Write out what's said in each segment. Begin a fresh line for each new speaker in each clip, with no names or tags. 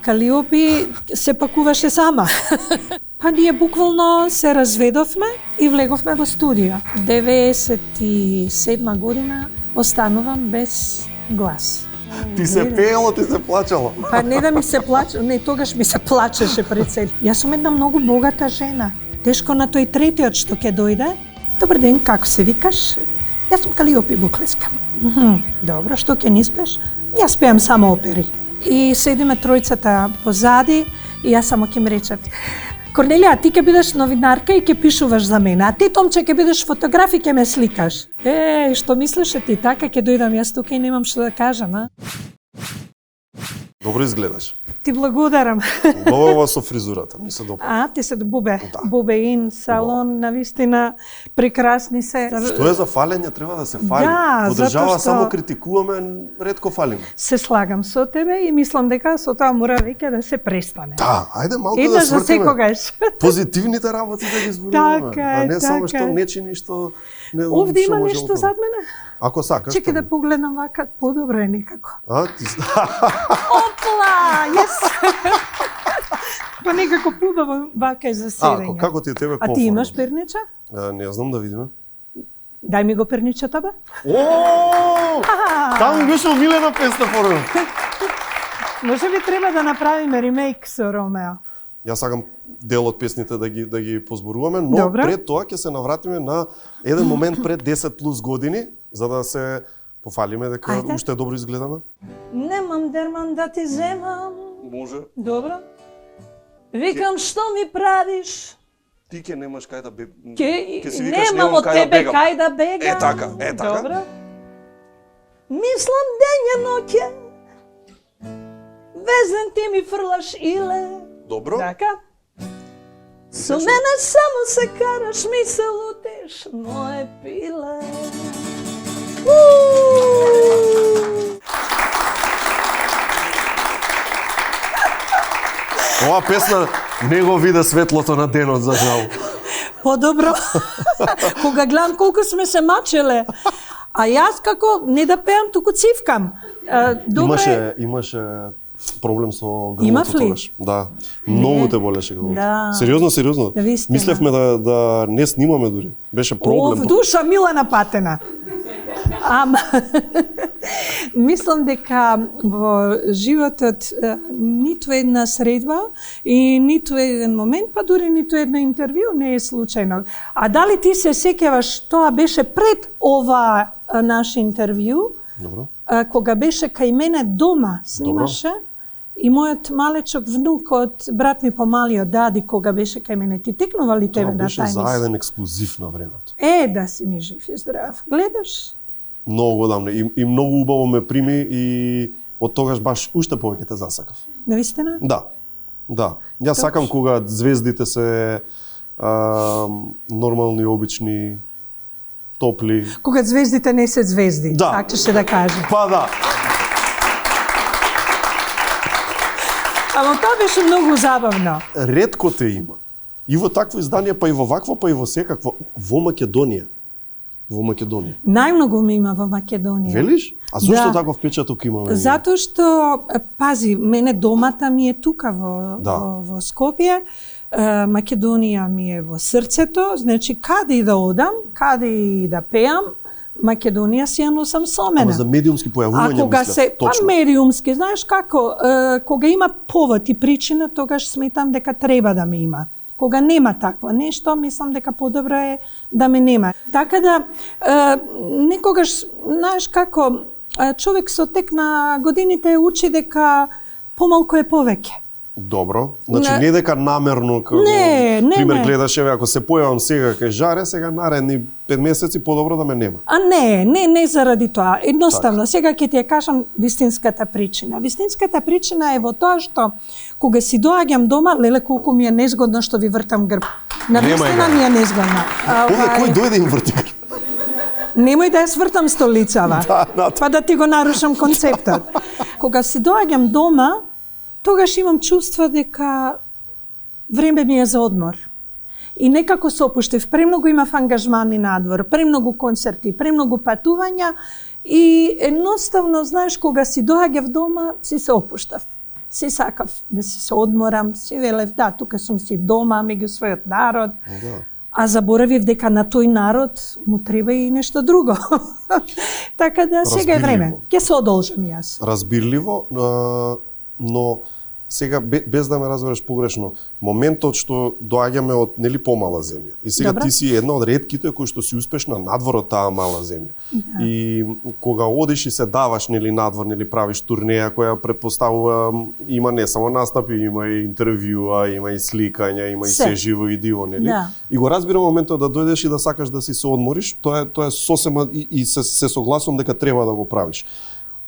Калиопи се пакуваше сама. Па ние буквално се разведовме и влеговме во студио. 97 година останувам без глас.
Ти се пеело, ти се плачало.
Па не да ми се плаче, не, тогаш ми се плачеше пред себе. Јас сум една многу богата жена. Тешко на тој третиот што ќе дојде. Добар ден, како се викаш? Јас сум Калиопи Буклеска. Добро, што ќе ни спееш? Јас пеам само опери. И седиме тројцата позади и јас само ќе ми речев: Корнелија, ти ќе бидеш новинарка и ќе пишуваш за мене, а ти, Томче, ќе бидеш фотограф и ќе ме сликаш. Што мислеше ти, така ќе дојдам јас тука и немам што да кажам, а?
Добро изгледаш.
Ти благодарам.
Добро со фризурата, ми се допаѓа.
Ти се Бубе.
Да.
Бубеин салон, навистина прекрасни се.
Што е за фалење, треба да се фали.
Да,
во држава
затоа што
само критикуваме, ретко фалиме.
Се слагам со тебе и мислам дека со тоа мора веќе да се престане.
Да, ајде малку
Една
да
за
свртиме.
секогаш.
Позитивните работи да ги зборуваме,
Така
а
е,
не само
така
што
е.
не чини што не
Овде
што
има
може
нешто
да
зад мене?
Ако сакаш.
Чекај
тоа.
да погледнам вака, подобро е некако.
Ти
Опла, јес! Па некако пубаво вака е за седење.
како ти е тебе комфортно?
А ти имаш пернича?
Не знам да видиме.
Дај ми го перничето, бе.
Таму ми беше омилена песна порано.
Може би треба да направиме ремейк со Ромео.
Јас сакам дел од песните да ги позборуваме, но
Добра.
пред тоа ќе се навратиме на еден момент пред 10 плюс години, за да се пофалиме дека
Ајде.
уште добро изгледаме.
Немам дерман да ти земам.
Може.
Добро. Викам, што ми правиш?
Ти ќе немаш кај да
Ќе
си викаш,
немам од тебе кај да бегам.
Е така.
Добро. Мислам дења ноќе. Везен ти ми фрлаш иле.
Добро.
Така. Со мене само се караш, ми се лутиш, мое пиле.
Ова песна не го виде светлото на денот, за жал.
Подобро. Кога гледам колку сме се мачеле. А јас како не да пеам, туку цивкам. Добре.
Имаше проблем со
Имав
грлото
ли?
тогаш. Да. Многу те болеше грлото.
Да.
Сериозно.
Навистина.
Мислевме да не снимаме дури. Беше проблем.
Ов душа мила напатена. Ама мислам дека во животот ниту една средба и ниту еден момент, па дури ниту едно интервју не е случајно. А дали ти се сеќаваш, тоа беше пред ова наше интервју,
Добро.
кога беше кај мене дома, снимаше, и мојот малечок внук од брат ми помалиот Дади, кога беше кај мене. Ти текнува ли тебе
Тоа
да
беше
тај мис?
заеден ексклузив на времето.
Да си ми жив и здрав. Гледаш?
Многу одамне и многу убаво ме прими и од тогаш баш уште повеќе те засакав.
Навистина?
Да. Јас сакам кога звездите се нормални, обични, топли.
Кога звездите не се звезди,
Да.
сакаше да каже.
Па да.
Ама тоа беше многу забавно.
Ретко те има. И во такво издание, па и во вакво, па и во секакво. Во Македонија.
Најмногу ми има во Македонија.
Велиш? А зошто
Да.
таков впечаток имаме?
Затоа што, пази, мене домата ми е тука во Скопје, Македонија ми е во срцето, значи каде и да одам, каде и да пеам, Македонија си ја носам со мене.
Ама за медиумски појавување
А кога
мислев,
се,
точно.
медиумски, знаеш како, кога има повод и причина, тогаш сметам дека треба да ме има. Кога нема такво нешто, мислам дека подобро е да ме нема. Така да, некогаш, знаеш како, човек со тек на годините учи дека помалку е повеќе.
Добро. Значи не дека намерно како
Не.
пример гледаш, еве ако се појавам сега кај Жаре, сега наредни 5 месеци подобро да ме нема.
А не заради тоа. Едноставно, сега ќе ти ја кажам вистинската причина. Вистинската причина е во тоа што кога си доаѓам дома, леле колку ми е незгодно што ви вртам грб. Навистина ми е незгодно.
Овде кој дојде им врти грб?
Немој да ја свртам столицава, па да ти го нарушам концептот. Кога си доаѓам дома, тогаш имам чувство дека време ми е за одмор. И некако се опуштив. Премногу имав ангажмани надвор, премногу концерти, премногу патувања и едноставно, знаеш, кога си доаѓав дома, си се опуштав. си сакав да си се одморам, си велев, да, тука сум си дома, меѓу својот народ.
Да.
А заборавив дека на тој народ му треба и нешто друго. Така да сега е време. Ќе се одолжам јас.
Разбирливо, но сега без да ме разбереш погрешно, моментот што доаѓаме од нели помала земја. И сега
Добра.
ти си една од ретките кои што си успешна надвор од таа мала земја.
Да.
И кога одиш и се даваш нели надвор, нели правиш турнеја која претпоставува има не само настапи, има и интервјуа, има и сликања, има и се живо и диво, нели?
Да.
И го разбирам моментот да дојдеш и да сакаш да си се одмориш, тоа е сосема и се согласувам дека треба да го правиш.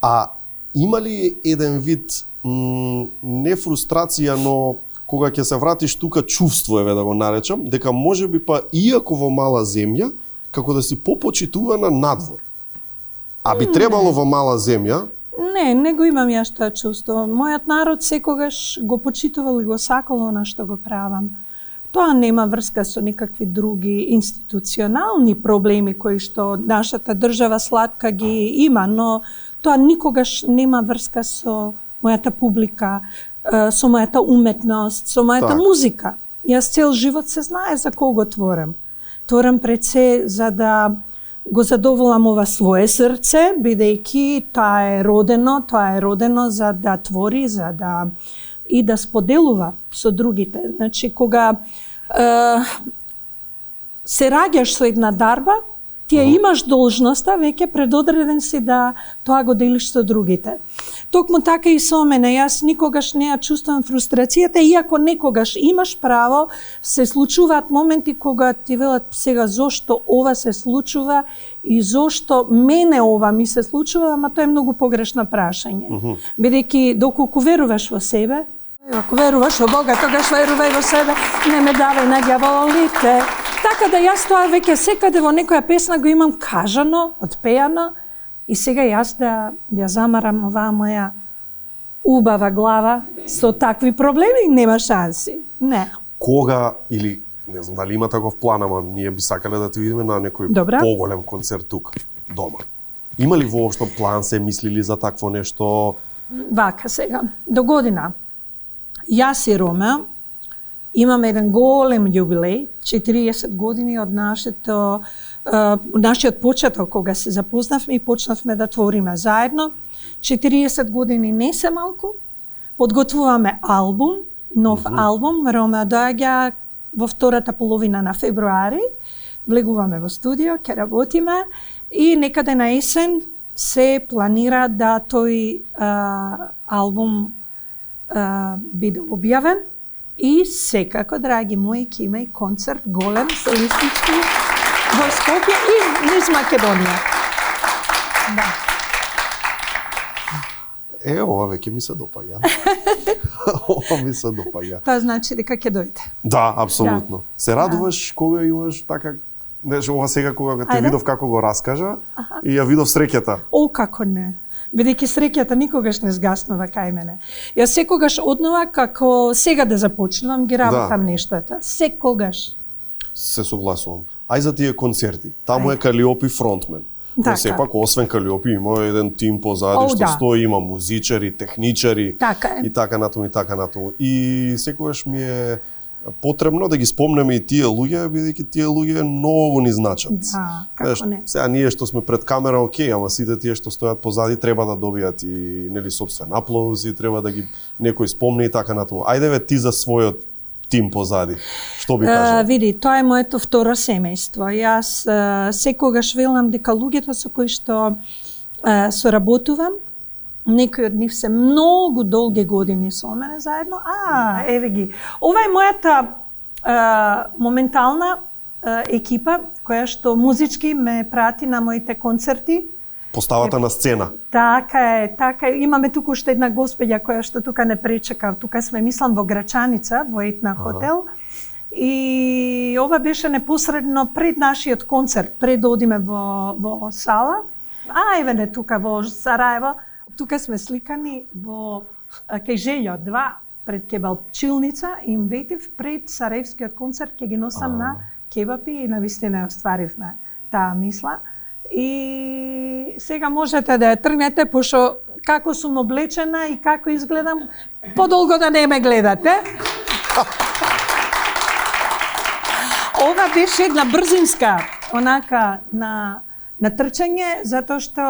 А има ли еден вид не фрустрација, но кога ќе се вратиш тука чувство, еве да го наречам, дека можеби па иако во мала земја, како да си попочитувана надвор. А би требало во мала земја.
Не го имам јас тоа чувство. Мојот народ секогаш го почитувал и го сакал она што го правам. Тоа нема врска со никакви други институционални проблеми кои што нашата држава сладка ги има, но тоа никогаш нема врска со мојата публика, со мојата уметност, со мојата музика. Јас цел живот се знае за кого творам. Творам пред се за да го задоволам ова свое срце, бидејќи тоа е родено за да твори, за да и да споделува со другите. Значи, кога се раѓаш со една дарба, ти ја имаш должноста, веќе предодреден си да тоа го делиш со другите. Токму така и со мене, јас никогаш не ја чувствувам фрустрацијата, иако некогаш имаш право, се случуваат моменти кога ти велат сега зошто ова се случува и зошто мене ова ми се случува, ама тоа е многу погрешно прашање. Бидејќи доколку веруваш во себе, ако веруваш во Бога, тогаш верувај во себе, не ме давај на ѓаволите. Така да јас тоа веќе секаде во некоја песна го имам кажано, отпеано, и сега јас да ја замарам оваа моја убава глава со такви проблеми, нема шанси. Не.
Кога или не знам дали има таков план, ама ние би сакале да те видиме на некој поголем концерт тука, дома. Има ли воопшто план, се мислили за такво нешто?
Вака сега, до година. Јас и Рома имаме еден голем јубилеј, 40 години од нашиот почеток, кога се запознавме и почнавме да твориме заедно. 40 години не се малку. Подготвуваме албум, нов албум. Рома доаѓа во втората половина на февруари. Влегуваме во студио, ќе работиме и некаде на есен се планира да тој албум биде објавен. И секако, драги мои, ќе има и концерт голем солистички во Скопје и низ Македонија. Да.
Ова веќе ми се допаѓа. Ова ми се допаѓа.
Тоа значи дека ќе дојде.
Да, апсолутно. Се радуваш кога имаш така, ова сега кога те видов како го раскажа и ја видов среќата.
О, како не. Бидејќи среќата никогаш не згаснува кај мене. Јас секогаш однова како сега да започнувам ги работам нештата. Секогаш.
Се согласувам. Ај за тие концерти. Таму е Калиопи фронтмен. Но сепак, освен Калиопи, има еден тим позади што стои, има музичари, техничари и така натаму и така натаму. И секогаш ми е потребно да ги спомнеме и тие луѓе, бидејќи тие луѓе многу ни значат.
Да, како не.
Сега ние што сме пред камера, окей, ама сите тие што стојат позади треба да добијат и нели собствен аплауз и треба да ги некој спомне и така натаму. Ајде ве ти за својот тим позади. Што би кажал?
Види, тоа е моето второ семејство. Јас секогаш велам дека луѓето со кои што соработувам, некои од нив се многу долги години со мене заедно. Еве ги. Ова е мојата моментална екипа која што музички ме прати на моите концерти.
Поставата на сцена.
Така е. Имаме туку уште една господја која што тука не пречека. Тука сме, мислам, во Грачаница, во Етна хотел. И ова беше непосредно пред нашиот концерт, пред да одиме во сала. Еве не тука во Сараево. Тука сме сликани во кај Желјо 2 пред кебапчилница и им ветив пред Сараевскиот концерт ќе ги носам на кебапи и навистина остваривме таа мисла. И сега можете да ја тргнете, пошто како сум облечена и како изгледам, подолго да не ме гледате. Ова беше една брзинска, онака, на трчање, затоа што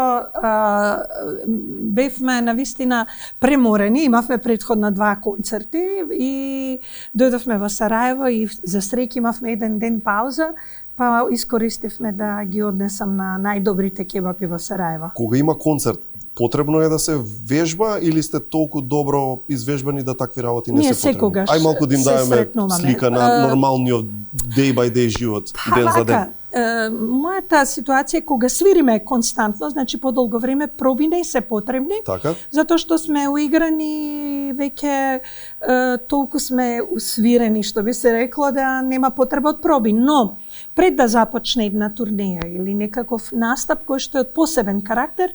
бевме навистина преморени, имавме претходно 2 концерти и дојдовме во Сараево и за среќа имавме еден ден пауза, па искористивме да ги однесам на најдобрите кебапи во Сараево.
Кога има концерт, потребно е да се вежба или сте толку добро извежбани да такви работи не
Ние
се потребни?
секогаш
Ај малку да им
се
даеме
сретнуваме.
слика на нормалниот day by day живот, ден за ден.
Мојата ситуација е кога свириме константно, значи подолго време, проби не се потребни,
Така?
затоа што сме уиграни, веќе толку сме усвирени, што би се рекло, да нема потреба од проби. Но, пред да започне една турнеја или некаков настап кој што е од посебен карактер,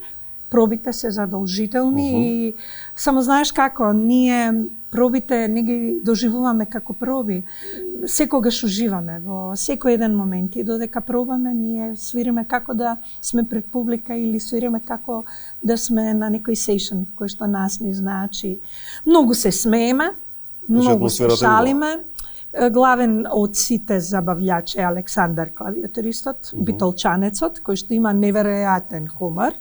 пробите се задолжителни и само знаеш како, ние пробите не ги доживуваме како проби. Секогаш уживаме во секој еден момент и додека пробаме, ние свириме како да сме пред публика или свириме како да сме на некој сешн кој што нас не значи. Многу се смееме, многу се шалиме. Главен од сите забавлјачи е Александар клавиатуристот, битолчанецот, кој што има неверојатен хумор.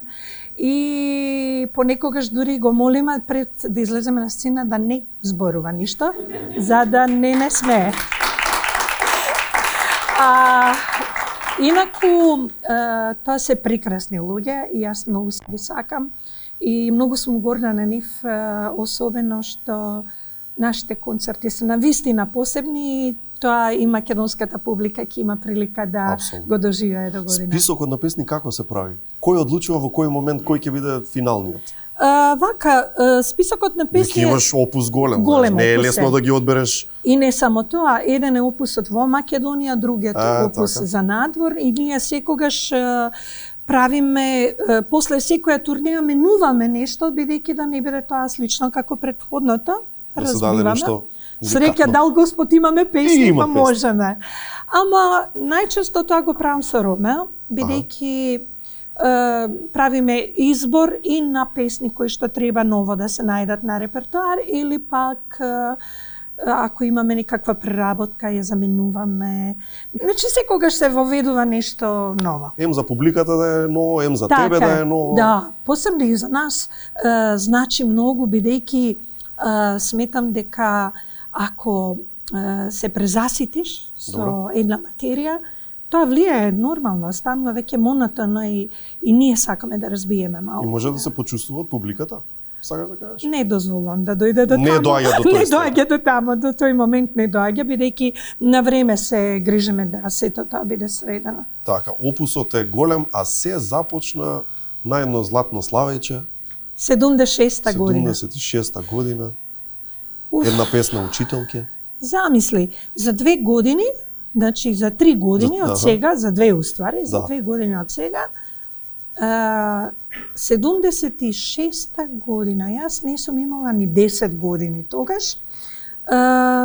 И понекогаш дури го молиме пред да излеземе на сцена да не зборува ништо, за да не смее. Инаку, тоа се прекрасни луѓе и јас многу ги сакам и многу сум горда на нив, особено што нашите концерти се навистина посебни и тоа и македонската публика ќе има прилика да го доживее до година.
Списокот на песни како се прави? Кој одлучува во кој момент кој ќе биде финалниот?
Списокот на песни...
Веќе имаш опус голем, не е лесно да ги одбереш.
И не само тоа, еден е опусот во Македонија, другиот опус
така.
за надвор и ние секогаш правиме, после секоја турнеја менуваме нешто, бидејќи да не биде тоа слично како претходното.
Да се даде нешто.
Среќа дал Господ имаме песни,
има
па можеме. Ама најчесто тоа го правам со Ромео, бидејќи правиме избор и на песни кои што треба ново да се најдат на репертоар или пак ако имаме некаква преработка ја заменуваме. Значи секогаш се воведува нешто ново.
Ем за публиката да е ново, ем за тебе да е ново.
Да, посебно и за нас значи многу бидејќи сметам дека ако се презаситиш со една материја, тоа влијае нормално, станува веќе монотоно и ние сакаме да разбиеме малку.
И може да се почувствува од публиката? Сакаш да кажеш?
Не дозволам да дојде до таму.
Не доаѓа до тој
Не доаѓа до таму, до тој момент не доаѓа, бидејќи на време се грижиме да сето тоа биде средено.
Така, опусот е голем, а се започна на едно златно славејче.
76-та година.
76-та година. Една песна учителке.
Замисли, за 2 години, значи за 3 години од сега, за 2 уствари, за 2 години од сега, 76-та година, јас не сум имала ни 10 години тогаш,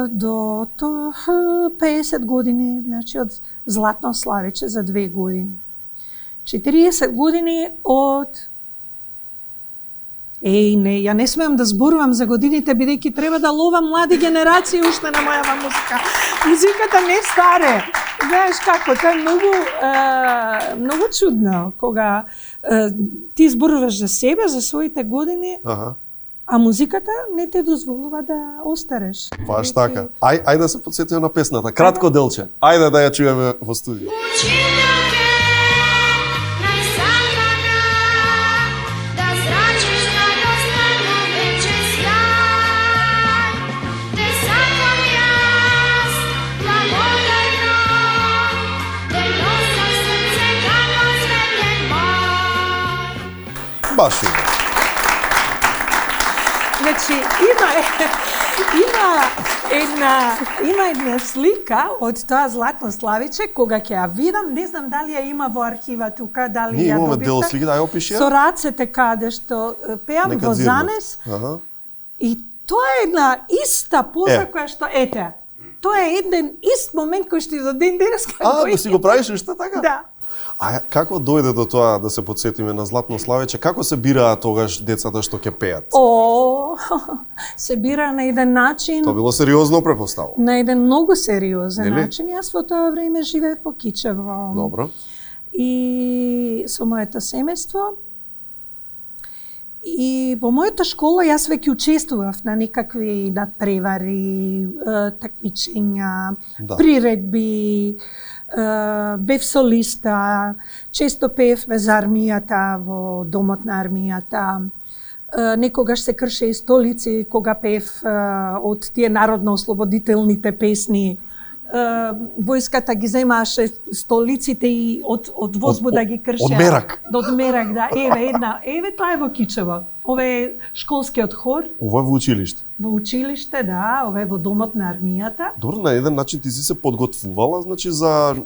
до 50 години, значи од златно славејче за 2 години. 40 години од не, ја не смеам да зборувам за годините, бидејќи треба да ловам млади генерации уште на мојава музика. Музиката не старе. Знаеш како, тоа е многу чудно, кога ти зборуваш за себе, за своите години, а музиката не те дозволува да остареш.
Баш така. Ајде да се потсетиме на песната. Кратко делче. Ајде да ја чуеме во студио. Баш
Значи, има една слика од тоа златно славиче, кога ќе ја видам, не знам дали ја има во архива тука, дали ја добивте.
Ние имаме дел слики, да ја опиши ја.
Со рацете каде што пеам во занес. И тоа е една иста поза која што ете. Тоа е еден ист момент кој што и до ден денес
да си го правиш уште така?
Да.
А како дојде до тоа да се потсетиме на Златно Славече? Како се бираат тогаш децата што ќе пеат?
Се бира на еден начин.
Тоа било сериозно, препоставувам.
На еден многу сериозен
Нели?
начин. Јас во тоа време живеев во Кичево.
Добро.
И со моето семејство. И во мојата школа јас веќе учествував на некакви надпревари, такмичења, приредби, бев солиста, често пеевме за армијата во домот на армијата. Некогаш се крше и столици кога пеев од тие народно-ослободителните песни. Војската ги земаше столиците и од возбуда ги кршеа.
Од мерак.
Од мерак, да. Еве тоа е во Кичево. Ова е школскиот хор.
Ова е во училиште.
Во училиште, да, ова е во домот на армијата.
Добро, на еден начин ти си се подготвувала, значи за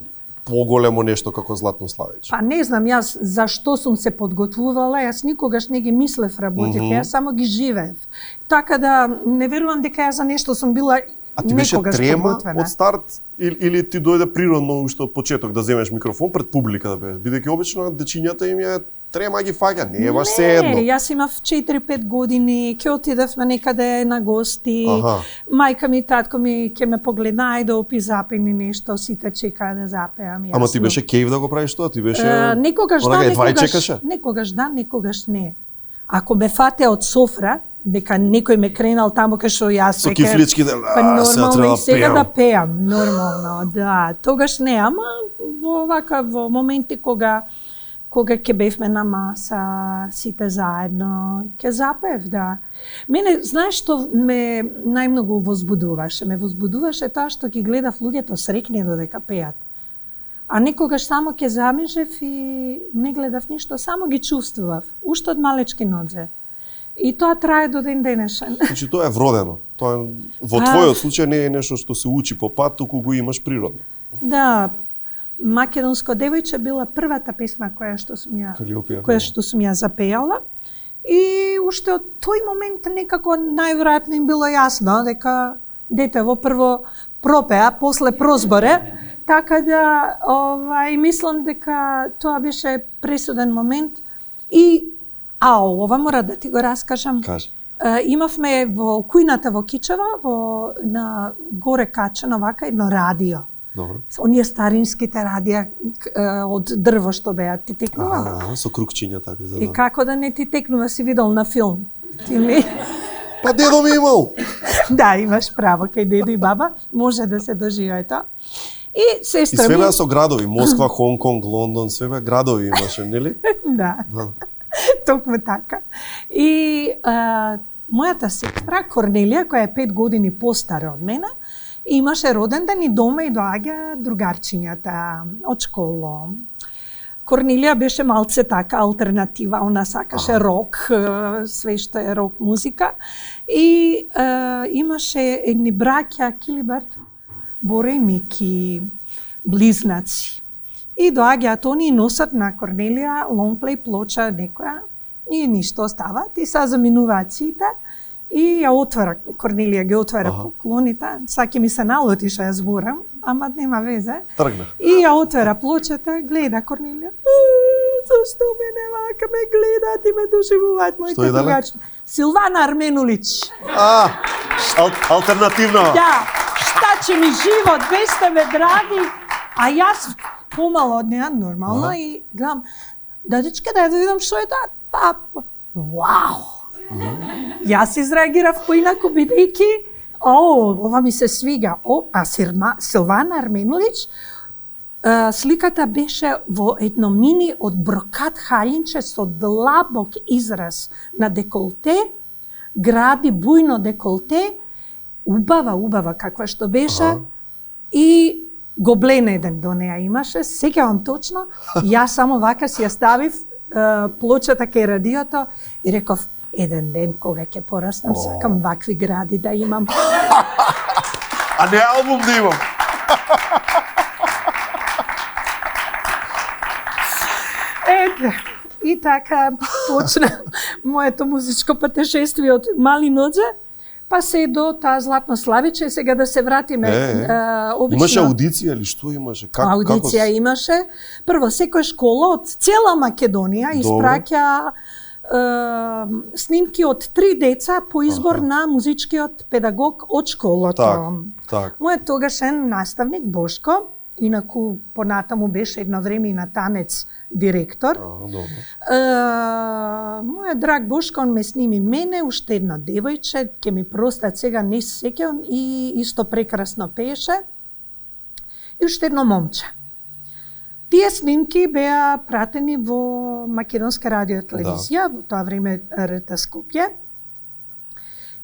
поголемо нешто како Златно Славече.
Па не знам јас за што сум се подготвувала, јас никогаш не ги мислев работите, јас само ги живеев. Така да не верувам дека јас за нешто сум била.
А ти беше трема од старт или ти дојде природно уште од почеток да земеш микрофон пред публика да пееш? Бидејќи обично дечињата им е трема ги фаќа, не е баш се едно.
Не, јас имав 4-5 години, ќе отидевме некаде на гости. Мајка ми и татко ми ќе ме погледна, ајде опи запени нешто, сите чекаа да запеам.
Ама ти беше кејф да го правиш тоа? Ти беше
некогаш да, некогаш не. Ако ме фате од софра, дека некој ме кренал таму кај што јас
со кифлички
нормално и сега да пеам, нормално, да. Тогаш не, ама во моменти кога ќе бевме на маса, сите заедно, ќе запеев, да. Мене, знаеш што ме најмногу возбудуваше? Ме возбудуваше тоа што ги гледав луѓето срекни додека пеат. А некогаш само ќе замижев и не гледав ништо, само ги чувствував, уште од малечки нозе. И тоа трае до ден денешен.
Значи тоа е вродено. Тоа во твојот случај не е нешто што се учи по пат, туку го имаш природно.
Да, Македонско девојче била првата песна која што сум ја запејала. И уште од тој момент некако најверојатно им било јасно дека детево прво пропеа, после прозборе. Така да, мислам дека тоа беше пресуден момент. И ова мора да ти го раскажам.
Кажи.
Имавме во кујната во Кичево, на горе качено вака едно радио.
Добро.
Оние старинските радија од дрво што беа, ти текнува?
Со кругчиња така за да.
И како да не ти текнува, си видел на филм. Ти ми...
Па дедо ми имал.
Да, имаш право, кај дедо и баба може да се доживее тоа. И сестра ми...
И све беа со градови, Москва, Хонконг, Лондон, све беа градови имаше, нели?
Да. Токму така. И мојата сестра Корнелија, која е 5 години постара од мене, имаше роден ден и дома и доаѓа другарчињата од школа. Корнелија беше малце така алтернатива, она сакаше рок, све што е рок музика. И имаше едни браќа, Килибард, Боре и Мики, близнаци. И доаѓаат они и носат на Корнелија лонгплей плоча некоја и ништо остават и са заминуваат сите и ја отвара, Корнелија ги отвара поклоните, саќе ми се налоти што ја зборам, ама нема везе.
Тргна.
И ја отвара плочата, гледа Корнелија. Зашто мене вака ме гледаат и ме доживуваат моите другарчи. Силвана Арменулич.
Алтернативно.
Да, шта че ми живот, бесте ме драги, а јас помало од неа, нормално, и гледам, дечке, да ја видам што е тоа. Вау! Јас изреагирав поинаку, бидејќи, ова ми се свига. А Силвана Арменулич, сликата беше во едно мини од брокат халинче со длабок израз на деколте, гради бујно деколте, убава каква што беше, и гоблен еден до неа имаше, сеќавам точно, јас само вака си ја ставив плочата кај радиото и реков, еден ден кога ќе пораснам, сакам вакви гради да имам.
А не албум да имам.
Ете, и така почна моето музичко патешествие од мали нозе, Па се до таа Златно Славиче, сега да се вратиме. Обично...
Имаше аудиција или што имаше?
Аудиција имаше. Прво, секоја школа од цела Македонија испраќа снимки од 3 деца по избор на музичкиот педагог од школото.
Так.
Мојот тогашен наставник Бошко, инаку понатаму беше едно време и на танец директор. Мојот драг Бошко, он ме сними мене, уште едно девојче, ќе ми простат сега не се сеќавам, и исто прекрасно пееше. И уште едно момче. Тие снимки беа пратени во Македонска радио и телевизија, во тоа време РТ Скопје.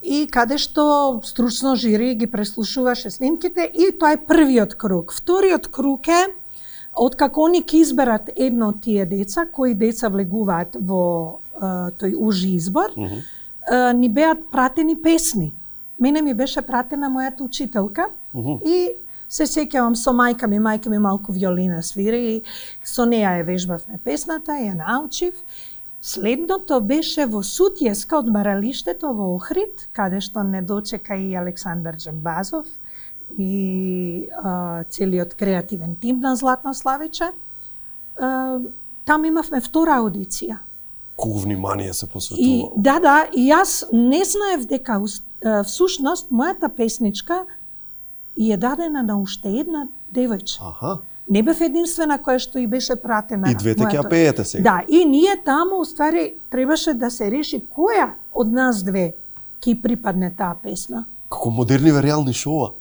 И каде што стручно жири ги преслушуваше снимките, и тоа е првиот круг. Вториот круг е, откако они ќе изберат едно од тие деца, кои деца влегуваат во тој ужи избор, ни беа пратени песни. Мене ми беше пратена мојата учителка и се сеќавам со мајка ми малку виолина свири и со неја ја вежбавме песната, ја научив. Следното беше во Сутјеска одмаралиштето во Охрид, каде што не дочека и Александар Џамбазов и целиот креативен тим на Златно Славиче. Там имавме втора аудиција.
Колку внимание се посветува.
И јас не знаев дека всушност мојата песничка и е дадена на уште една девојче. Не бев единствена која што и беше пратена.
И двете ќе ја пеете сега.
Да, и ние таму уствари требаше да се реши која од нас две ќе припадне таа песна.
Како модерни реални шоуа.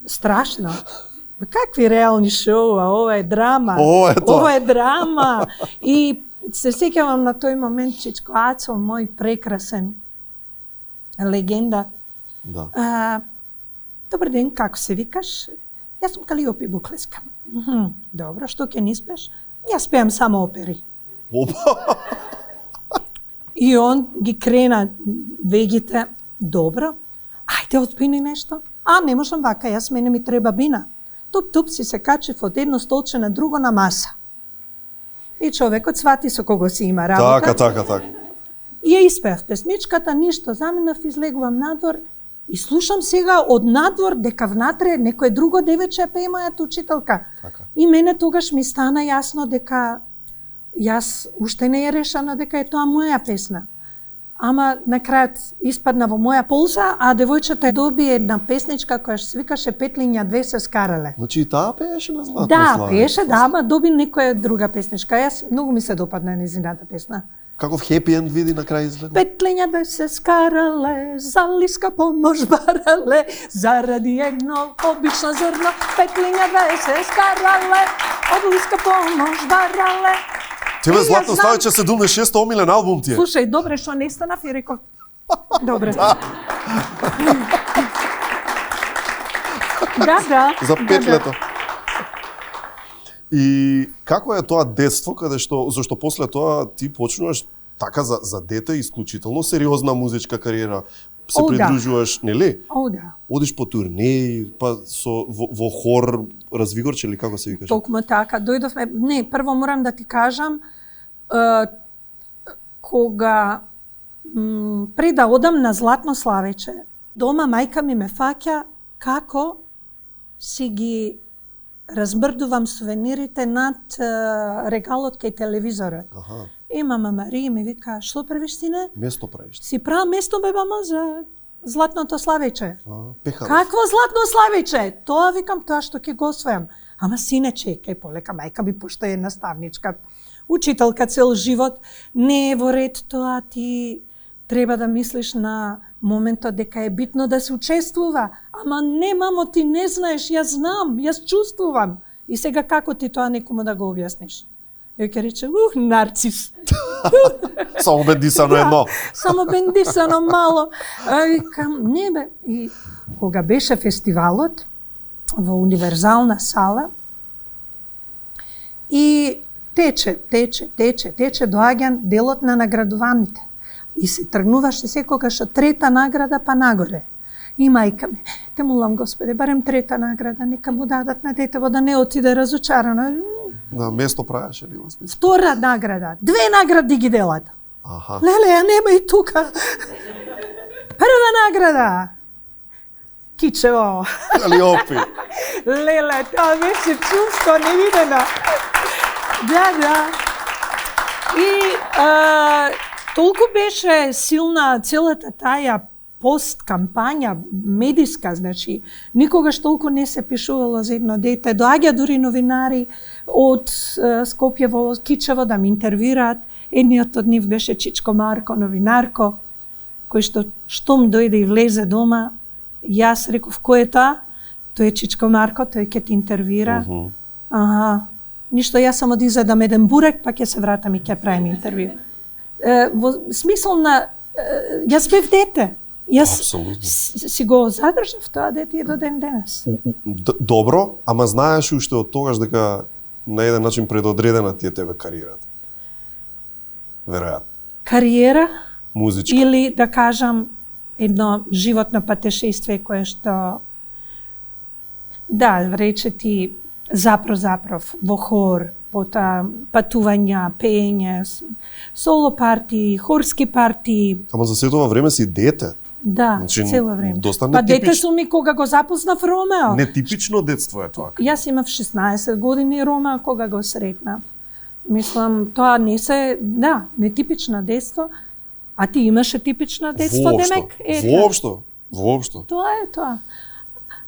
Страшно. Какви реални шоуа? Ова е драма.
Ова
е драма. И се сеќавам на тој момент Чичко Ацо, мој прекрасен легенда. Добар ден, како се викаш? Јас сум Калиопи Буклеска. Добро, што ќе ни спеш? Јас пеам само опери. И он ги крена вегите. Добро, ајде отпини нешто. Не можам вака, мене ми треба бина. Туп си се качив од едно столче на друго на маса. И човекот свати со кого си има работа.
Така.
И ја испеав песничката, ништо, заминав, излегувам надвор. И слушам сега од надвор дека внатре некој друго девече пее мојата учителка. И мене тогаш ми стана јасно дека јас уште не е решено дека е тоа моја песна. Ама на крајот испадна во моја полза, а девојчето доби една песничка која се викаше Петлиња две се скарале.
Значи и таа пееше на Златно Славиче?
Да, пееше, ама доби некоја друга песничка. Јас многу ми се допадна нејзината песна.
Каков хепи енд види на крај изгледа?
Петлиња две се скарале, за лиска помош барале, заради едно обично зрно. Петлиња две се скарале, од лиска помош барале.
Тебе Златно Славиче 76 омилен албум ти е.
Слушај, добре што не станав и реков. Добре. Да.
За 5 лета. И како е тоа детство, каде што, зашто после тоа ти почнуваш така за дете исклучително сериозна музичка кариера, се придружуваш, нели?
Да.
Одиш по турнеи, па во хор Развигорче или како се викаш?
Токму така, дојдовме, прво морам да ти кажам, кога пред да одам на Златно Славиче, дома мајка ми ме фаќа како си ги размрдувам сувенирите над регалот кај телевизорот. И мама Марија ми вика, што правиш сине?
Место правиш.
Си правам место баба за Златното Славиче.
Пехаров.
Какво Златно Славиче? Тоа викам, тоа што ќе го освојам. Ама сине, чекај полека, мајка ми пошто е наставничка, учителка цел живот, не е во ред тоа, ти треба да мислиш на моментот дека е битно да се учествува. Ама не, мамо, ти не знаеш, јас знам, јас чувствувам. И сега како ти тоа некому да го објасниш? Ја ќе рече, нарцис.
Само бендисано едно.
Само бендисано мало. Не бе. И кога беше фестивалот во универзална сала и тече, доаѓа делот на наградуваните. И се тргнуваше секогаш од трета награда па нагоре. И мајка ми, те молам Господе, барем трета награда, нека му дадат на детево да не отиде разочарано.
На место правеше ли вас?
Втора награда, 2 награди ги делат. Леле, ја нема и тука. Прва награда, Кичево.
Калиопи.
Леле, тоа беше чувство невидено. Да. И толку беше силна целата таја пост-кампања, медиска, значи, никогаш толку не се пишувало за едно дете. Доаѓа дури новинари од Скопје во Кичево да ме интервјураат. Едниот од нив беше Чичко Марко, новинарко, кој штом дојде и влезе дома, јас реков, кој е тоа? Тој е Чичко Марко, тој ќе те интервјуира. Аха, ништо, јас само да изедам еден бурек, па ќе се вратам и ќе правим интервју. Во смисол на, јас бев дете. Јас си го задржав тоа дете и до ден денес.
Добро, ама знаеш уште од тогаш дека на еден начин предодредена ти е тебе кариерата? Веројатно.
Кариера?
Музичка.
Или да кажам едно животно патешествие кое што рече ти запров во хор, потоа патувања, пеење, соло парти, хорски парти.
Ама за сето време си дете.
Да,
значи,
цело време.
Доста
па дете сум и кога го запознав Ромео.
Нетипично детство е тоа.
Јас имав 16 години Ромео кога го сретнав. Мислам, тоа не се, нетипично детство. А ти имаше типично детство, демек?
Воопшто.
Тоа е тоа.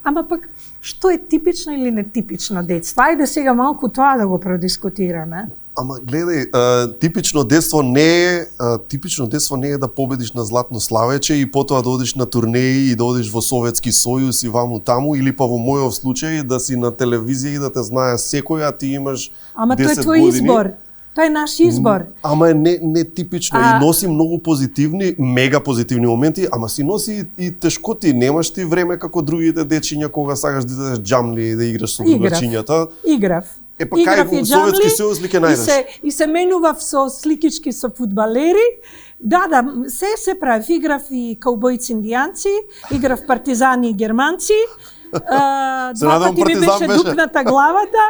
Ама пак, што е типично или нетипично детство? Ајде сега малку тоа да го продискутираме.
Ама гледај, типично детство не е да победиш на Златно славече и потоа да одиш на турнеи и да одиш во Советски сојуз и ваму таму, или па во мојов случај да си на телевизија и да те знае секој, а ти имаш 10 години.
Ама тоа е твој избор. Тоа е наш избор.
Ама е не типично и носи многу позитивни, мега позитивни моменти, ама си носи и тешкоти. Немаш ти време како другите дечиња кога сакаш да идеш џамли и да играш со другачињата.
Играв.
Па кај во Советски сојуз ли ќе најдеш?
И се менував со сликички со фудбалери. Да, се правив. Играв и каубојци индијанци, играв партизани и германци. Два пати ми беше дупната главата.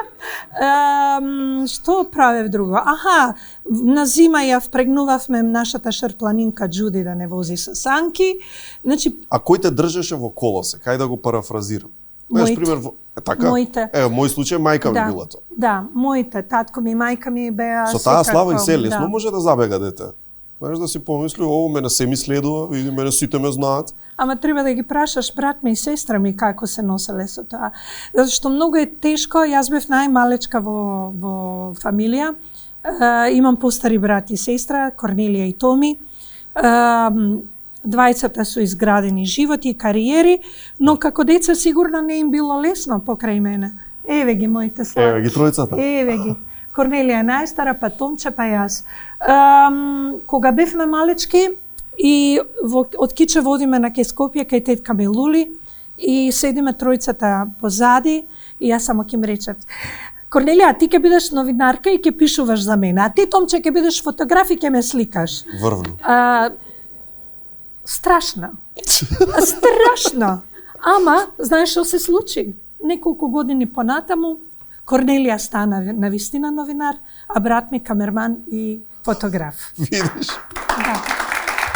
Што правев друго? Аха, на зима ја впрегнувавме нашата шерпланинка Џуди да не вози со санки. Значи,
а кој те држеше во колосе? Кај да го парафразирам? Пример, така?
Моите.
Мој случај мајка ми била тоа.
Да, моите, татко ми и мајка ми беа
со таа слава и се лесно може да забега дете. Знаеш да си помисли, мене се ми следува, види, мене сите ме знаат.
Ама треба да ги прашаш брат ми и сестра ми како се носеле со тоа. Затоа што многу е тешко, јас бев најмалечка во фамилија. Имам постари брат и сестра, Корнелија и Томи. Двајцата со изградени животи и кариери, но како деца сигурно не им било лесно покрај мене. Еве ги моите сладки.
Еве ги тројцата.
Еве ги. Корнелија е најстара, па Томче, па јас. Кога бевме малечки и од Киче водиме на ке Скопје кај тетка ми Лули и седиме тројцата позади и јас само ќе им речев: Корнелија, ти ќе бидеш новинарка и ќе пишуваш за мене, а ти Томче ќе бидеш фотограф и ќе ме сликаш.
Врвно.
Страшно. Страшно. Ама, знаеш што се случи? Неколку години понатаму, Корнелија стана навистина новинар, а брат ми камерман и фотограф.
Видиш?
Да.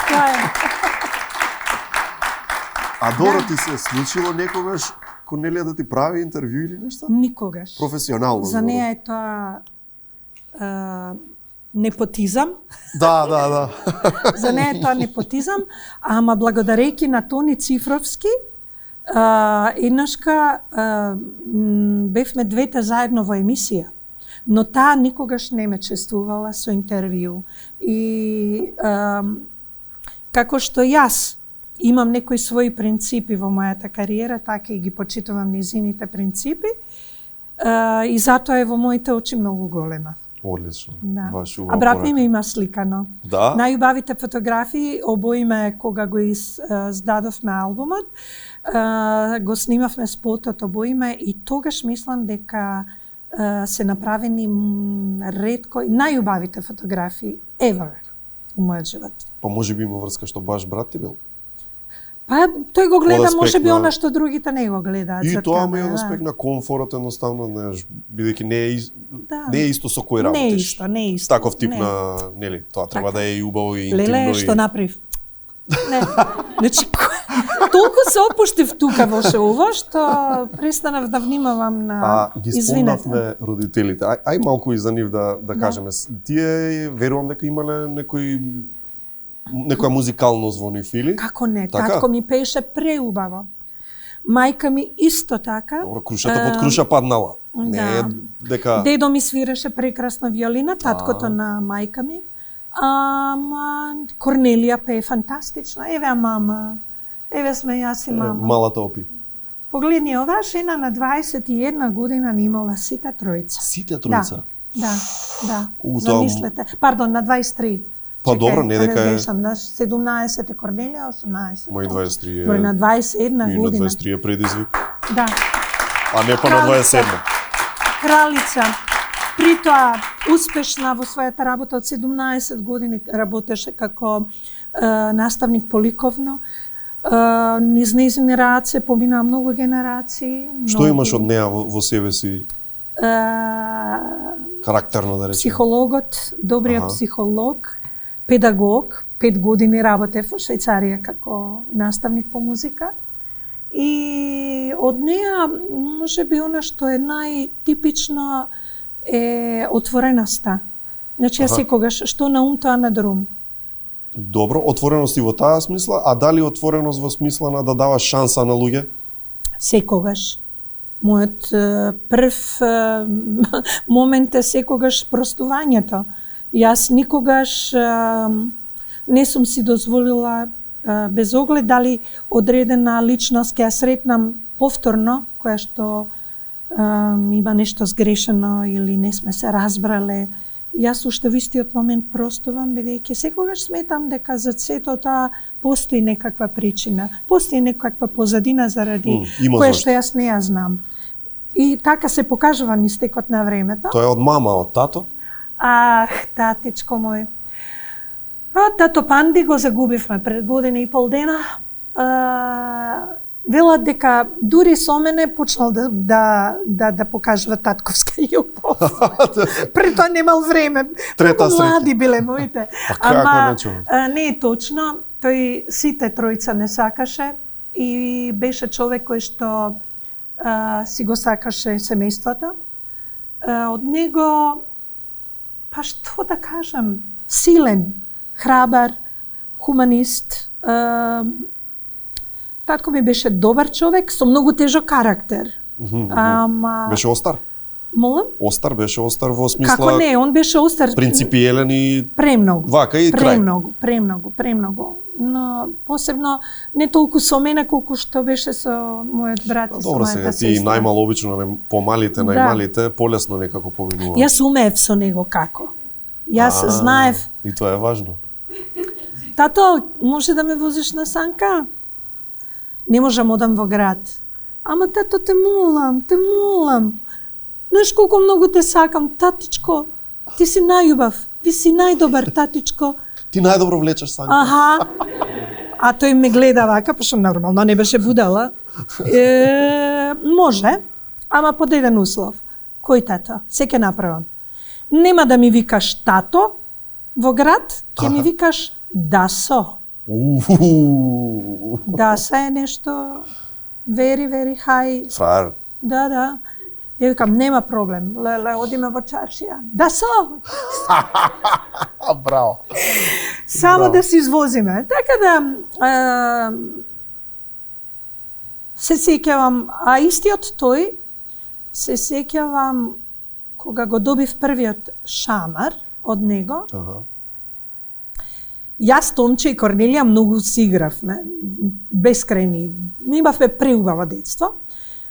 Тоа е.
А добро ти се случило некогаш Корнелија да ти прави интервју или нешто?
Никогаш.
Професионално.
За неја е тоа непотизам.
Да.
За неја е тоа непотизам, ама благодарејќи на Тони Цифровски, еднашка бевме двете заедно во емисија, но таа никогаш не ме чествувала со интервју. И како што јас имам некои своји принципи во мојата кариера, така и ги почитувам низините принципи, и затоа е во моите очи многу голема.
Одлично.
Да.
А
брат ми има сликано.
Да?
Најубавите фотографии обоиме кога го издадовме албумот, го снимавме спотот обоиме и тогаш мислам дека се направени ретко најубавите фотографии ever у мојот живот.
Па можеби има врска што баш брат ти бил?
Па тој го гледа можеби она што другите не го гледаат.
И тоа ме е аспект на комфорот едноставно, знаеш, бидејќи не е исто со кој работиш.
Не е исто.
Таков тип на, нели, тоа треба да е и убаво и интимно.
Леле, што направив? Не. Значи толку се опуштив тука во шоуво, што престанав да внимавам на...
ги спомнавме родителите. Ај малку и за нив да кажеме. Тие верувам дека имале некоја музикалност во нив или?
Како не, татко ми пееше преубаво. Мајка ми исто така.
Добро, крушата под круша паднала. Не е дека...
Дедо ми свиреше прекрасно виолина, таткото на мајка ми. Корнелија пее фантастично. Еве мама. Еве сме јас и мама.
Малата опи.
Погледни, оваа жена на 21 година не имала сите тројца.
Сите тројца?
Да. Замислете. Пардон, на 23.
Па добро, не дека е...
На 17 е Корнелија, 18.
Мој 23 е...
На 21 година.
И на 23 е предизвик.
Да.
А не па на 27.
Кралица. При тоа, успешна во својата работа, од 17 години работеше како наставник по ликовно. Низ нејзини раце поминаа многу генерации.
Што имаш од неа во себе си? Карактерно да речем.
Психологот, добриот психолог, педагог, 5 години работев во Швајцарија како наставник по музика. И од неа, можеби она што е најтипично е отвореноста. Значи, ја секогаш, што на ум, тоа на друм.
Добро, отвореност и во таа смисла, а дали отвореност во смисла на да даваш шанса на луѓе?
Секогаш. Мојот прв момент е секогаш простувањето. Јас никогаш не сум си дозволила, без оглед дали одредена личност ќе ја сретнам повторно, која што има нешто сгрешено или не сме се разбрале. Јас уште во истиот момент простувам, бидејќи секогаш сметам дека за сето тоа постои некаква причина, постои некаква позадина заради која што јас не ја знам. И така се покажува низ текот на времето.
Тоа е од мама, од тато?
Татичко мој. Тато Панди го загубивме пред година и пол дена. Велат дека дури со мене почнал да покажува татковска љубов. Пред тоа немал време.
Трета среќа.
Млади биле моите.
Ама
не е точно. Тој сите тројца не сакаше и беше човек кој што си го сакаше семејството. Од него, па што да кажам, силен, храбар, хуманист. Татко ми беше добар човек со многу тежок карактер.
Беше остар?
Молам?
Остар беше остар во смисла...
Како не, он беше остар...
Принципиелен и...
Премногу.
Вака и крај.
Премногу. Но посебно не толку со мене колку што беше со мојот брат и со мојата сестра. Добро, сега
ти најмало обично помалите, најмалите, полесно некако поминува.
Јас умеев со него како. Јас знаев...
И тоа е важно.
Тато, може да ме возиш на санка? Не можам одам во град. Ама тато, те молам. Знаеш колку многу те сакам, татичко. Ти си најубав, ти си најдобар, татичко.
Ти најдобро влечеш санка.
А тој ме гледа вака, пошто нормално не беше будала. Може, ама под еден услов. Кој тато? Се ќе направам. Нема да ми викаш тато во град, ќе ми викаш Дасо. Даса е нешто very high.
Фраер.
Да. Ја викам, нема проблем, леле, одиме во чаршија. Дасо!
Браво.
Само да се извозиме. Така да, се сеќавам, а истиот тој, се сеќавам кога го добив првиот шамар од него. Јас, Томче и Корнелија многу си игравме, бескрајни. Имавме преубаво детство.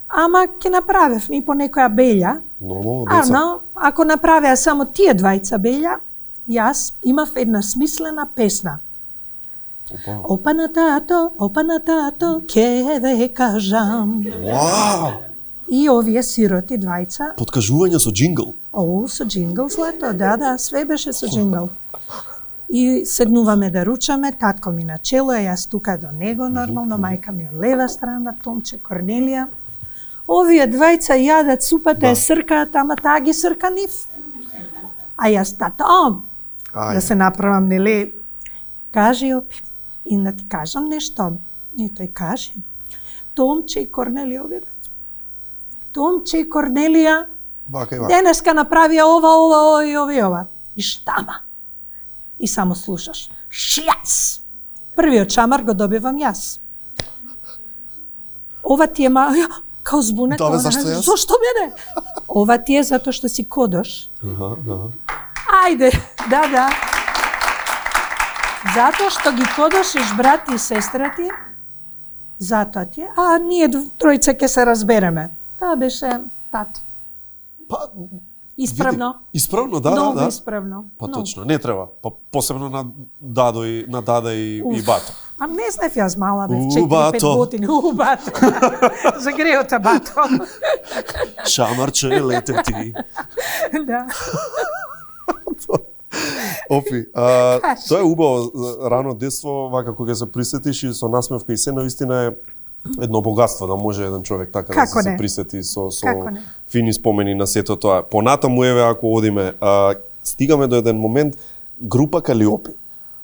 Ама ќе направевме и по некоја белја.
Деца.
Ако направеа само тие двајца белја, јас имав една смислена песна. Опа на тато, ќе ве кажам. И овие сироти двајца.
Подкажување со джингл.
Со джингл, злато, да, све беше со джингл. И седнуваме да ручаме, татко ми на чело, јас тука до него нормално, мајка ми од лева страна, Томче, Корнелија. Овие двајца јадат супата, сркаат, ама таа ги срка нив. А јас тато, да се направам, нели, кажи, опи, и да ти кажам нешто, И тој каже, Томче и Корнелија обедат. Томче и Корнелија
Вака и вака.
денеска направија ова и ова. И штама. И само слушаш. Шјац! Првиот чамар го добивам јас. Ова ти е као збунет.
Да, бе, зашто јас?
Зошто мене? Ова ти е затоа што си кодош. Ајде, да. Затоа што ги кодошиш брат и сестра ти, затоа ти е, а ние тројца ќе се разбереме. Тоа беше тато.
Па,
Исправно.
Види, исправно, да,
Многу
да.
исправно.
Па
Многу.
точно, не треба. Па посебно на Дада и Бато.
А не знаев јас мала бев,
У,
4-5
бато.
години. Бато. Загреота бато.
Шамарче, лете ти.
Да.
Опи,
Кажи.
тоа е убаво рано детство, вака кога се присетиш и со насмевка и се навистина е едно богатство да може еден човек така
Како
да се
не?
присети со
Како не?
фини спомени на сето тоа. Понатаму еве ако одиме, стигаме до еден момент група Калиопи.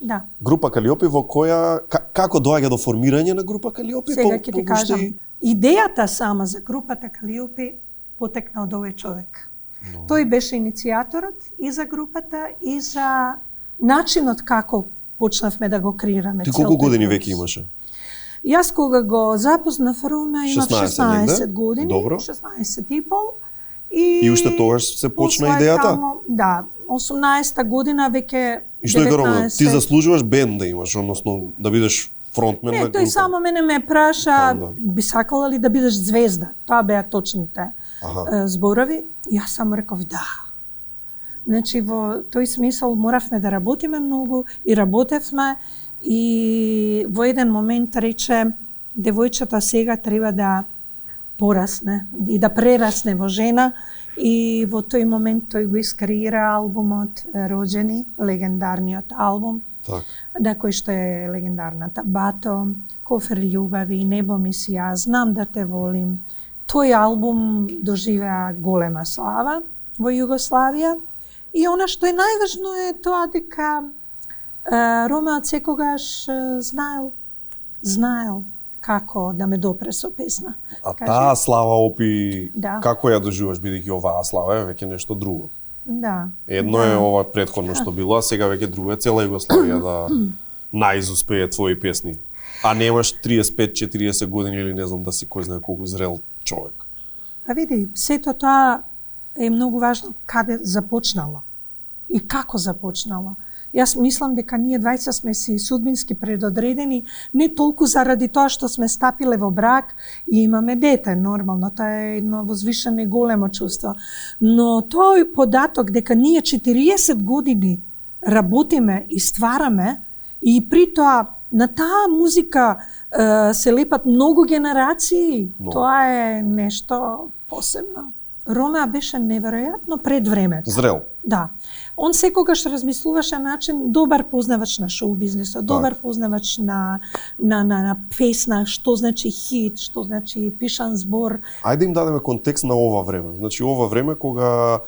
Да.
Група Калиопи во која како доаѓа до формирање на група Калиопи?
Сега ќе ти кажам.
и-
Идејата сама за групата Калиопи потекна од овој човек. Тој беше иницијаторот и за групата и за начинот како почнавме да го креираме.
Ти колку
цел тој
години
процес.
веќе имаше?
Јас кога го запознав Руме имав
16
16
негде?
години,
Добро.
16 и пол. И
уште тогаш се почна
после
идејата?
таму, да, 18-та година веќе
И што е гарантно?
19.
Ти заслужуваш бенд да имаш, односно да бидеш фронтмен
Не,
на
тој
група.
само мене ме праша,
Таму, да.
би сакала ли да бидеш звезда? Тоа беа точните
Аха.
зборови. И јас само реков да. Значи во тој смисол моравме да работиме многу и работевме и во еден момент рече девојчата сега треба да порасне и да прерасне во жена и во тој момент тој го искреира албумот Роđeni, легендарниот албум,
Так.
на кој што е легендарната Бато, Кофер љубави, Небо ми си ја, Знам да те волим. Тој албум доживеа голема слава во Југославија. И она што е најважно е тоа дека Ромео секогаш знаел како да ме допре со песна.
А
Кажи.
таа слава опи,
Да.
како ја доживаш, бидејќи оваа слава е веќе нешто друго.
Да.
Едно
да.
е ова претходно што било, а сега веќе друго е цела Југославија да наизуспее твои песни. А немаш 35-40 години или не знам да си кој знае колку зрел човек.
Па види, сето тоа е многу важно каде започнало и како започнало. Јас мислам дека ние двајца сме си судбински предодредени не толку заради тоа што сме стапиле во брак и имаме дете, нормално, тоа е едно возвишено и големо чувство. Но тој податок дека ние 40 години работиме и ствараме и при тоа на таа музика се лепат многу генерации, тоа е нешто посебно. Ромеа беше неверојатно пред времето.
Зрел.
Да. Он секогаш размислуваше начин добар познавач на шоу бизнисот, добар познавач на песна, што значи хит, што значи пишан збор.
Ајде им дадеме контекст на ова време. Значи ова време кога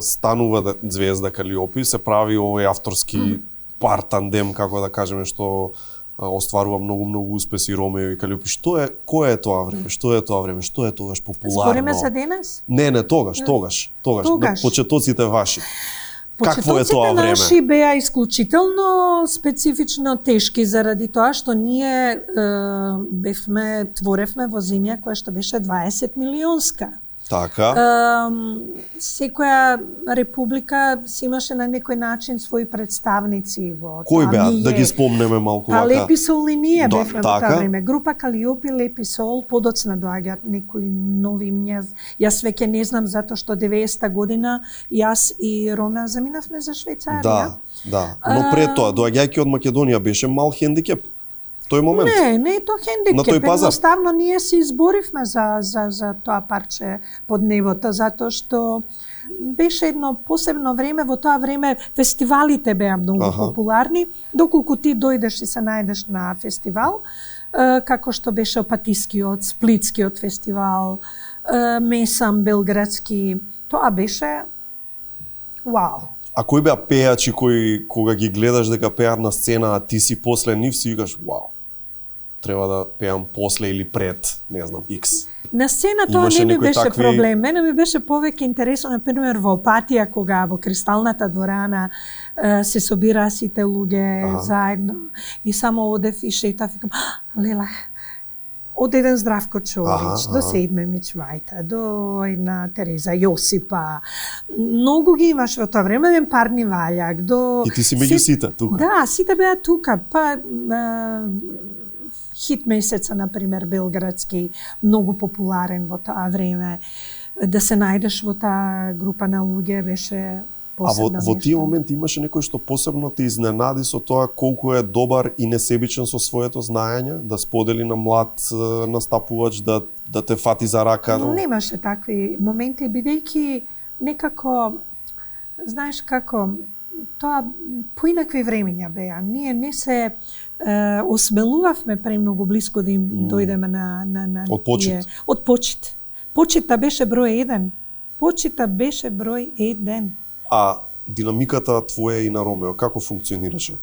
станува звезда Калиопи, се прави овој авторски пар тандем, како да кажеме, што остварува многу успеси Ромео и Калиопи. Кој е тоа време? Што е тоа време? Што е тогаш популарно?
Збориме за денес?
Не, тогаш. На почетоците ваши. Какво е тоа време?
Наши беа исклучително специфично тешки заради тоа што ние творевме во земја која што беше 20 милионска.
Така.
Секоја република си имаше на некој начин своји представници во
Кој
тоа.
беа?
Ние,
Да ги спомнеме малку вака.
Лепи Сол и ние бевме во
така.
тоа време. Група Калиопи, Лепи Сол, подоцна доаѓаат некои нови имња. Јас веќе не знам затоа што 90-та година јас и Ромео заминавме за Швајцарија.
Да. Но пред тоа, доаѓајќи од Македонија, беше мал хендикеп тој момент.
Не е тоа
На тој
хендикеп.
пазар?
Едноставно ние се изборивме за тоа парче под небото, затоа што беше едно посебно време, во тоа време фестивалите беа многу популарни, доколку ти дојдеш и се најдеш на фестивал, како што беше Опатискиот, Сплитскиот фестивал, Месам, Белградски, тоа беше вау.
А кои беа пејачи кои кога ги гледаш дека пеат на сцена, а ти си после нив си викаш вау. треба да пеам после или пред, не знам, X.
На сцена тоа
Имаше
не ми
некои
беше
такви-
проблем. Мене ми беше повеќе интересно, например, во Опатија, кога во Кристалната дворана се собираа сите луѓе заедно и само одев и шетав и викам, лела, од еден Здравко Чорич, до Седме Мичвајта, до една Тереза Јосипа. Многу ги имаш во тоа време, еден Парни Ваљак, до...
И ти си меѓу сите тука.
Да, сите беа тука. Па, Хит месеца, например, белградски, многу популарен во тоа време. Да се најдеш во таа група на луѓе беше посебно
А во тие моменти имаше некој што посебно те изненади со тоа колку е добар и несебичен со своето знаење, да сподели на млад настапувач, да те фати за рака?
Немаше такви моменти, бидејќи некако, знаеш како, тоа поинакви времења беа. Ние не се осмелувавме премногу блиско да им дојдеме на
Од почит.
тие. Од почит. Почита беше број 1. Почита беше број 1.
А динамиката твоја и на Ромео, како функционираше?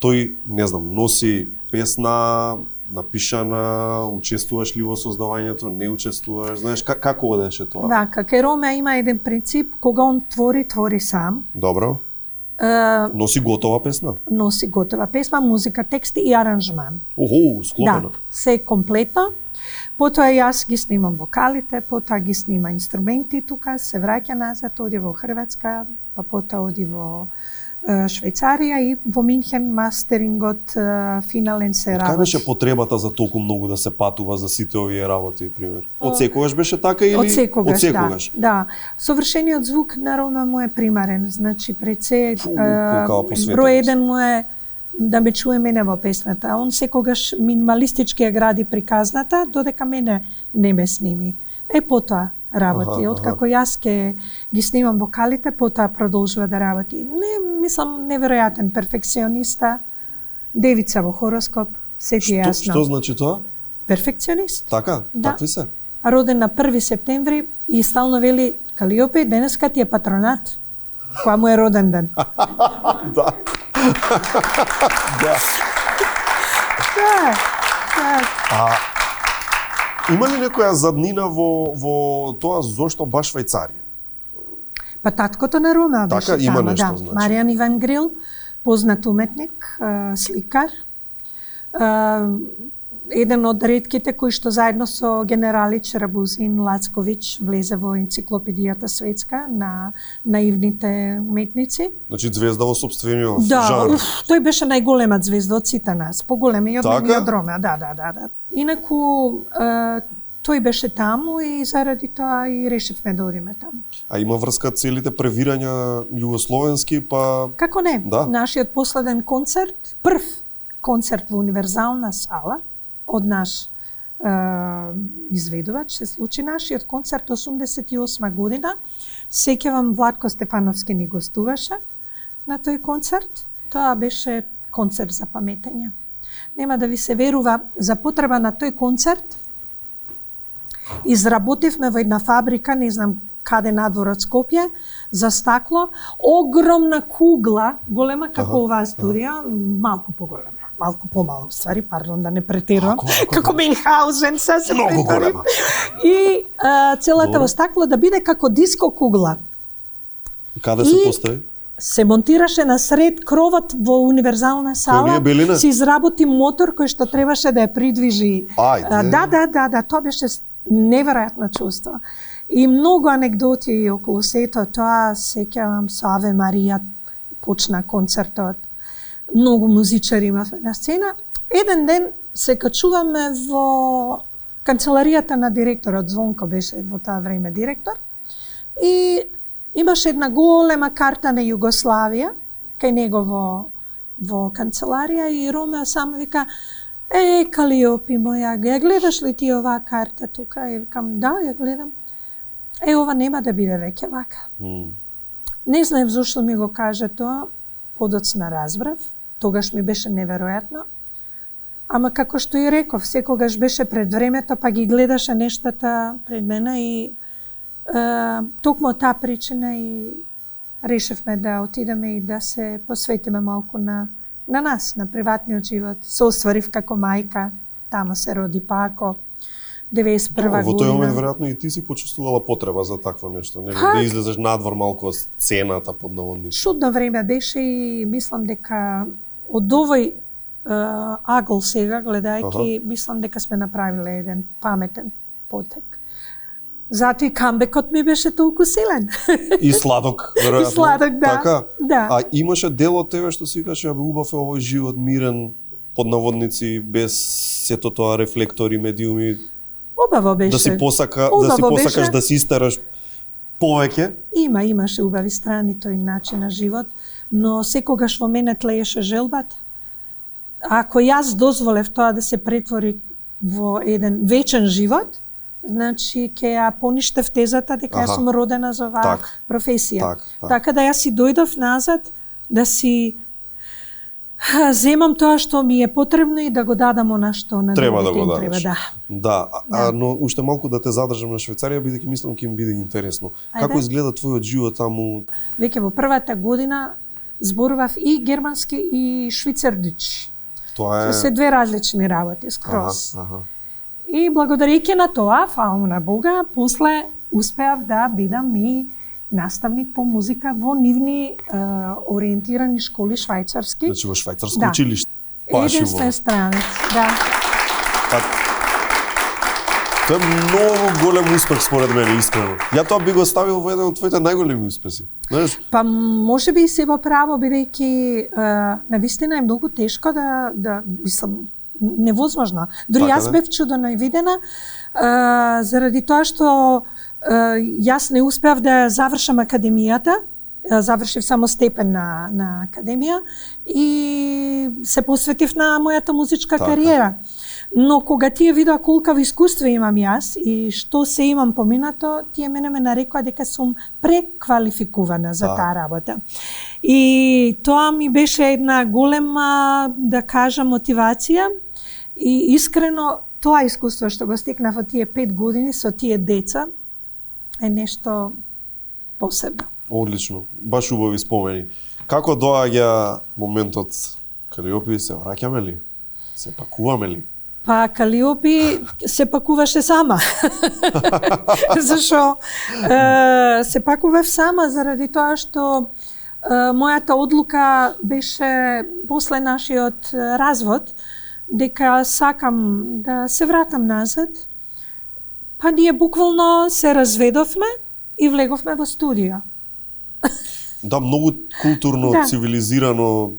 Тој, не знам, носи песна, напишана, учествуваш ли во создавањето, не учествуваш, знаеш, како одеше тоа?
Вака, кај Ромео има еден принцип, кога он твори сам.
Добро. Носи готова песна?
Носи готова песма, музика, текст и аранжман.
Охо, склопена.
Да, се комплетно. Потоа јас ги снимам вокалите, потоа ги снима инструменти тука, се враќа назад, оди во Хрватска, па потоа оди во Швајцарија и во Минхен мастерингот финален се работи.
Кај беше потребата за толку многу да се патува за сите овие работи, пример? Од секогаш беше така или?
Од секогаш,
секогаш?
да. Совршениот звук на Рома му е примарен, значи пред се број 1 му е да ме чуе мене во песната. Он секогаш минималистички ја гради приказната, додека мене не ме сними. Потоа работи. Откако јас ке ги снимам вокалите, потоа продолжува да работи. Не, мислам, неверојатен перфекциониста, девица во хороскоп, се ти е јасно.
Што значи тоа?
Перфекционист.
Така?
Да.
Такви се?
Роден на 1 септември и стално вели, Калиопе, денеска ти е патронат. Која му е роден ден.
Да. Да.
Да.
Има ли некоја заднина во тоа зошто баш Швајцарија?
Па таткото на Рома беше
така, има
тамо,
нешто,
да.
значи.
Маријан Иван Грил, познат уметник, сликар. Еден од ретките кои што заедно со генералич Рабузин Лацковиќ влезе во енциклопедијата светска на наивните уметници.
Значи звезда во собствениот
Да,
жанр.
тој беше најголема звезда од сите нас, поголем и од мене и од Рома, да. Инаку тој беше таму и заради тоа и решивме да одиме таму.
А има врска целите превирања југословенски, па...
Како не?
Да.
Нашиот последен концерт, прв концерт во универзална сала, од наш изведувач, се случи нашиот концерт 88 година. Сеќавам Владко Стефановски ни гостуваше на тој концерт. Тоа беше концерт за паметење. Нема да ви се верува, за потреба на тој концерт изработивме во една фабрика, не знам каде надвор од Скопје, за стакло, огромна кугла, голема како оваа студија, малку поголема. Малку помало, ствари, пардон, да не претерувам, како Менхаузен, се
многу
претерувам.
голема.
И целата во стакло да биде како диско кугла.
Каде се постави?
Се монтираше на сред кровот во универзална сала.
Кој ли е белина?
Се изработи мотор кој што требаше да ја придвижи.
Ајде.
Да, тоа беше неверојатно чувство. И многу анегдоти околу сето тоа, сеќавам со Аве Марија почна концертот. Многу музичари имавме на сцена. Еден ден се качуваме во канцеларијата на директорот, Звонко беше во тоа време директор, и имаше една голема карта на Југославија кај него во канцеларија и Ромео само вика: Калиопи моја, ја гледаш ли ти оваа карта тука? И викам: да, ја гледам. Ова нема да биде веќе вака. Не знаев зошто ми го каже тоа, подоцна разбрав, тогаш ми беше неверојатно. Ама како што и реков, секогаш беше пред времето, па ги гледаше нештата пред мене и токму од таа причина и решивме да отидеме и да се посветиме малку на нас, на приватниот живот. Се остварив како мајка. тамо се роди пако 91
Во тој момент
година.
веројатно и ти си почувствувала потреба за такво нешто, нели?
Па,
Да излезеш надвор малку од сцената под наводници.
Чудно време беше и мислам дека од овој агол сега, гледајќи, мислам дека сме направиле еден паметен потек. Затоа и камбекот ми беше толку силен.
И сладок, веројатно.
И сладок, да.
Така?
Да.
А имаше дел од тебе што си викаше, абе убав е овој живот мирен, под наводници, без сето тоа рефлектори, медиуми,
Убаво беше.
да си посакаш
беше.
да си истераш повеќе?
Имаше убави страни тој начин на живот, но секогаш во мене тлееше желбата. Ако јас дозволев тоа да се претвори во еден вечен живот, значи ќе ја поништев тезата дека јас сум родена за оваа професија. Така да јас си дојдов назад да си земам тоа што ми е потребно и да го дадам она што на
треба да
другите
го
им треба.
дадеш. Да, но уште малку да те задржам на Швајцарија, бидејќи мислам ќе им биде интересно. Како изгледа твојот живот таму?
Веќе во првата година зборував и германски и швицердич.
Тоа е
се две различни работи скроз. И благодарејќи на тоа, фала на Бога, после успеав да бидам и наставник по музика во нивни ориентирани школи швајцарски.
Значи во швајцарско училиште.
Единствен странец, да.
Тоа е многу голем успех според мене, искрено. Ја тоа би го ставил во еден од твоите најголеми успеси. Знаеш?
Па можеби и се во право, бидејќи навистина е многу тешко да мислам невозможно. Дури јас бев чудонавидена заради тоа што јас не успеав да завршам академијата, завршив само степен на академија и се посветив на мојата музичка кариера. Но кога тие видоа колкаво искуство имам јас и што се имам поминато, тие мене ме нарекоа дека сум преквалификувана за таа работа. И тоа ми беше една голема, да кажам, мотивација и искрено тоа искуство што го стекнав од тие 5 години со тие деца е нешто посебно.
Одлично, баш убави спомени. Како доаѓа моментот Калиопи, се враќаме ли? Се пакуваме ли?
Па Калиопи се пакуваше сама. Зашо се пакував сама заради тоа што мојата одлука беше после нашиот развод дека сакам да се вратам назад. Па ние буквално се разведовме и влеговме во студио.
Да, многу културно, цивилизирано,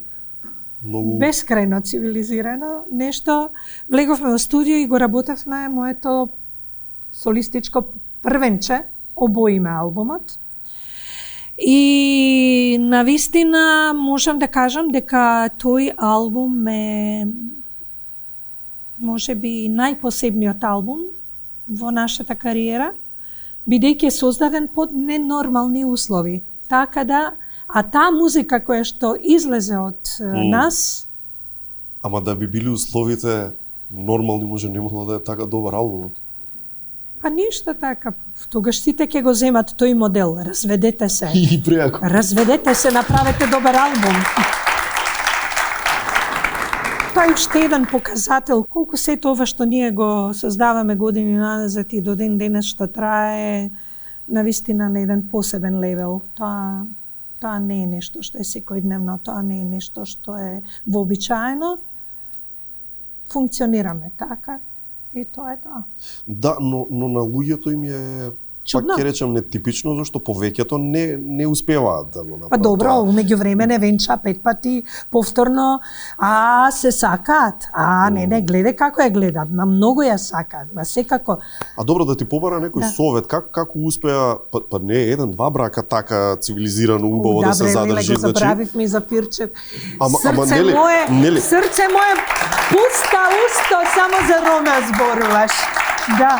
многу
бескрајно цивилизирано нешто. Влеговме во студио и го работевме моето солистичко првенче, обоиме албумот. И навистина можам да кажам дека тој албум е можеби најпосебниот албум во нашата кариера, бидејќи е создаден под ненормални услови. Така да, а таа музика која што излезе од нас...
Ама да би били условите нормални, може немало да е така добар албумот.
Па ништо така. Тогаш сите ќе го земат тој модел. Разведете се.
И преако.
Разведете се, направете добар албум. Тоа е уште еден показател колку сето ова што ние го создаваме години назад и до ден денес што трае навистина на еден посебен левел. Тоа не е нешто што е секојдневно, тоа не е нешто што е вообичаено. Функционираме така и тоа е тоа.
Да, но на луѓето им е
чудно.
Пак ќе речем нетипично, зашто повеќето не успеваат да го направат.
Па добро, меѓу време не венча 5 пати повторно, се сакаат. Не, гледај како ја гледам, многу ја сакаат, секако.
А добро, да ти побара некој совет, како успеа, па не еден-два брака така цивилизирано, убаво да се задржи,
го забравивме и за Пирчев.
Срце
мое, пуста усто, само за Рома зборуваш. Да.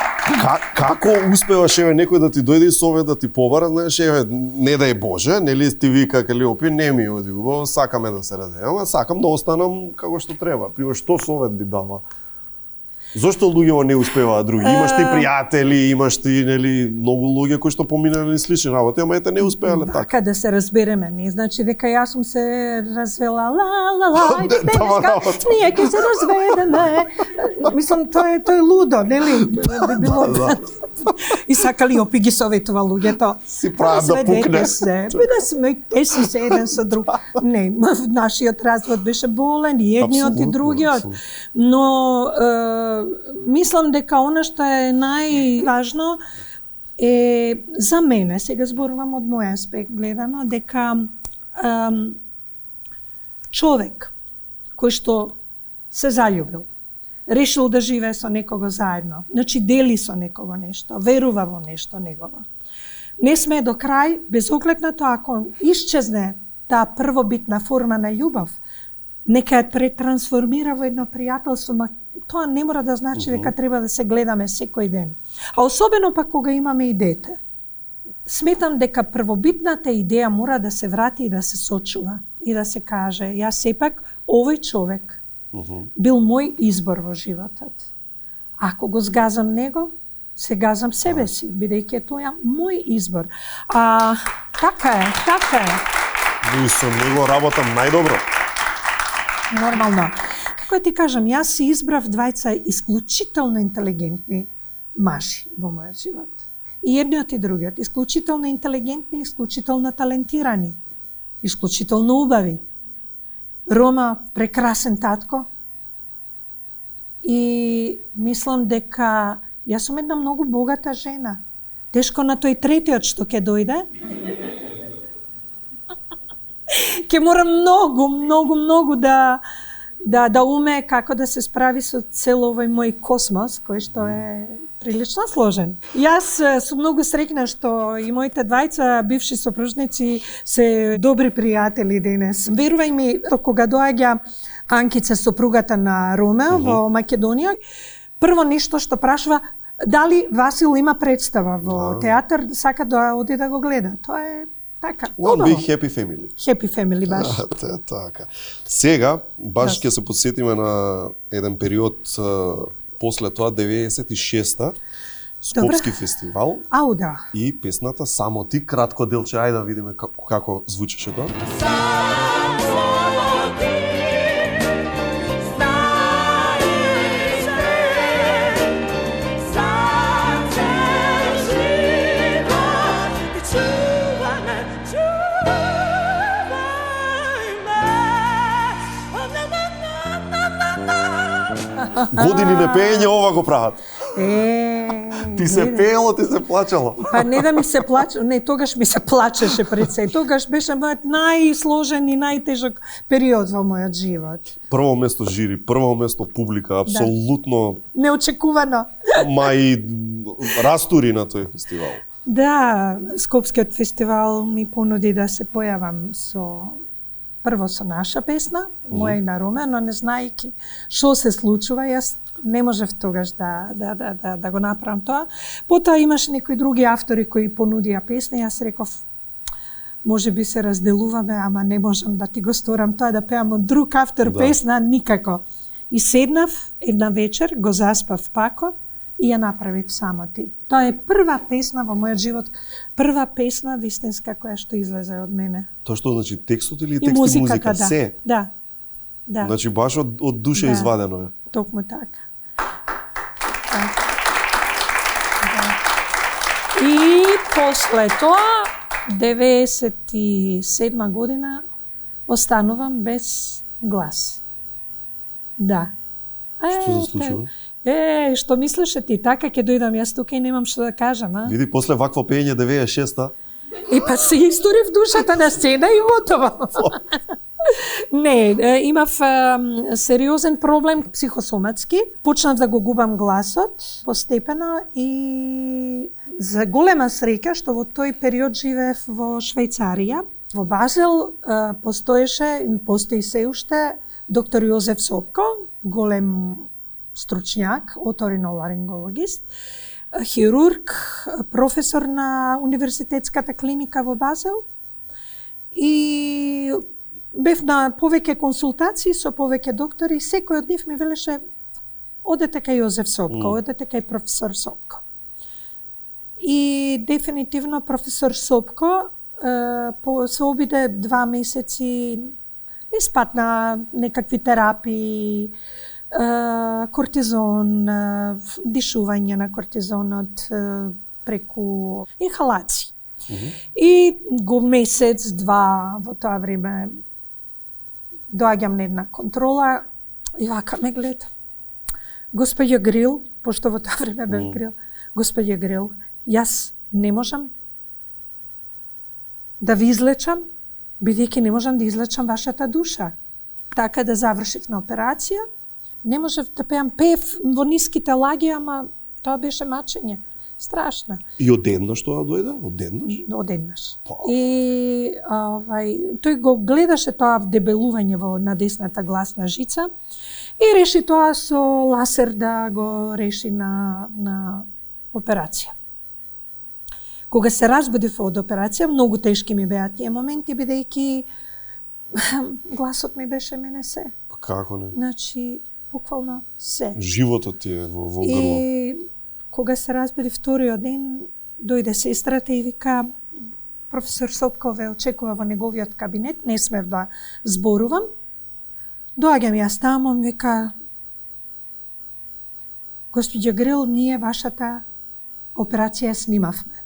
Како успеваш некој да ти дојде и совет да ти побара, знаеш, не дај Боже, нели ти вика Калиопи, не ми оди убаво, сакаме да се раде, ама сакам да останам како што треба. Пример, што совет би дала? Зошто луѓето не успеваат други? Имаш ти пријатели, имаш ти нели многу луѓе кои што поминале слични работи, ама ете не успеале така.
Така да се разбереме, не значи дека јас сум се развела ние ќе се разведеме. Мислам, тоа е лудо, нели? Би било... И сакали опи ги советува луѓето.
Си прават да пукне.
Да смејте си се еден со друг. Не, нашиот развод беше болен, и едниот и другиот. Но мислам дека она што е најважно е за мене, сега зборувам од мој аспект гледано, дека човек кој што се заљубил, решил да живее со некого заедно, значи дели со некого нешто, верува во нешто негово. Не сме до крај, без оглед на тоа, ако исчезне таа првобитна форма на љубов, нека ја претрансформира во едно пријателство, ма тоа не мора да значи дека треба да се гледаме секој ден. А особено пак кога имаме и дете. Сметам дека првобитната идеја мора да се врати и да се сочува и да се каже, јас сепак овој човек бил мој избор во животот. Ако го згазам него, се газам себе си, бидејќи тоа мој избор. Така е.
И со него работам најдобро.
Нормално. Како ти кажам, јас си избрав двајца исклучително интелигентни мажи во мојот живот. И едниот и другиот. Исклучително интелигентни, исклучително талентирани. Исклучително убави. Рома, прекрасен татко. И мислам дека јас сум една многу богата жена. Тешко на тој третиот што ќе дојде. Ќе мора многу да уме како да се справи со цел овој мој космос, кој што е прилично сложен. Јас сум многу среќна што и моите двајца бивши сопружници се добри пријатели денес. Верувај ми, кога доаѓа Анкица, сопругата на Ромео во Македонија, прво нешто што прашува дали Васил има представа во театар, сака да оди да го гледа. Тоа е така.
One big happy family.
Happy family баш.
Така. Сега баш ќе се подсетиме на еден период после тоа 96-та Скопски фестивал.
Да.
И песната Само ти, кратко делче, ајде да видиме како звучеше тоа. Години не пеење ова го прават. Ти се пеело, ти се плачало.
Па не да ми се плаче, не, тогаш ми се плачеше пред се. Тогаш беше мојот најсложен и најтежок период во мојот живот.
Прво место жири, прво место публика, апсолутно
неочекувано.
Мај растури на тој фестивал.
Да, Скопскиот фестивал ми понуди да се појавам прво со наша песна, моја и на Роме, но не знаејќи што се случува, јас не можев тогаш да го направам тоа. Потоа имаш некои други автори кои понудија песни, јас реков може би се разделуваме, ама не можам да ти го сторам тоа, да пеам од друг автор песна, никако. И седнав една вечер, го заспав пако и ја направив Само ти. Тоа е прва песна во мојот живот, прва песна вистинска која што излезе од мене.
Тоа што значи текстот или текст и музика?
Да.
Се?
Да.
Значи баш од душа извадено е.
Токму така. И после тоа, 97 година, останувам без глас. Да.
Што се случува?
Што мислеше ти? Така ќе дојдам јас тука и немам што да кажам, а?
Види, после вакво пеење 96-та.
Па се истори в душата на сцена и готово. Не, имав сериозен проблем психосоматски. Почнав да го губам гласот постепено и за голема среќа што во тој период живеев во Швајцарија. Во Базел постои се уште доктор Јозеф Сопко, голем стручњак, оториноларингологист, хирург, професор на универзитетската клиника во Базел. И бев на повеќе консултации со повеќе доктори, секој од нив ми велеше одете кај Јозеф Сопко, одете кај професор Сопко. И дефинитивно професор Сопко се обиде 2 месеци, не спатна некакви терапии, кортизон, дишување на кортизонот преку инхалации. И го месец, два во тоа време доаѓам на една контрола и вака ме гледа. Господја Грил, пошто во тоа време бев Грил, Господја Грил, јас не можам да ви излечам, бидејќи не можам да излечам вашата душа. Така да завршив на операција, не можев да пеев во ниските лаги, ама тоа беше мачење. Страшно.
И одеднаш тоа дојде?
Одеднаш. И тој го гледаше тоа дебелување на десната гласна жица и реши тоа со ласер да го реши на операција. Кога се разбудив од операција, многу тешки ми беа тие моменти, бидејќи гласот ми беше мене се.
Па како не?
Значи, буквално се.
Животот ти е во грло.
И кога се разбуди вториот ден, дојде сестрата и вика, професор Сопков ве очекува во неговиот кабинет, не смев да зборувам. Доаѓам јас таму, вика, Господје Грил, ние вашата операција снимавме.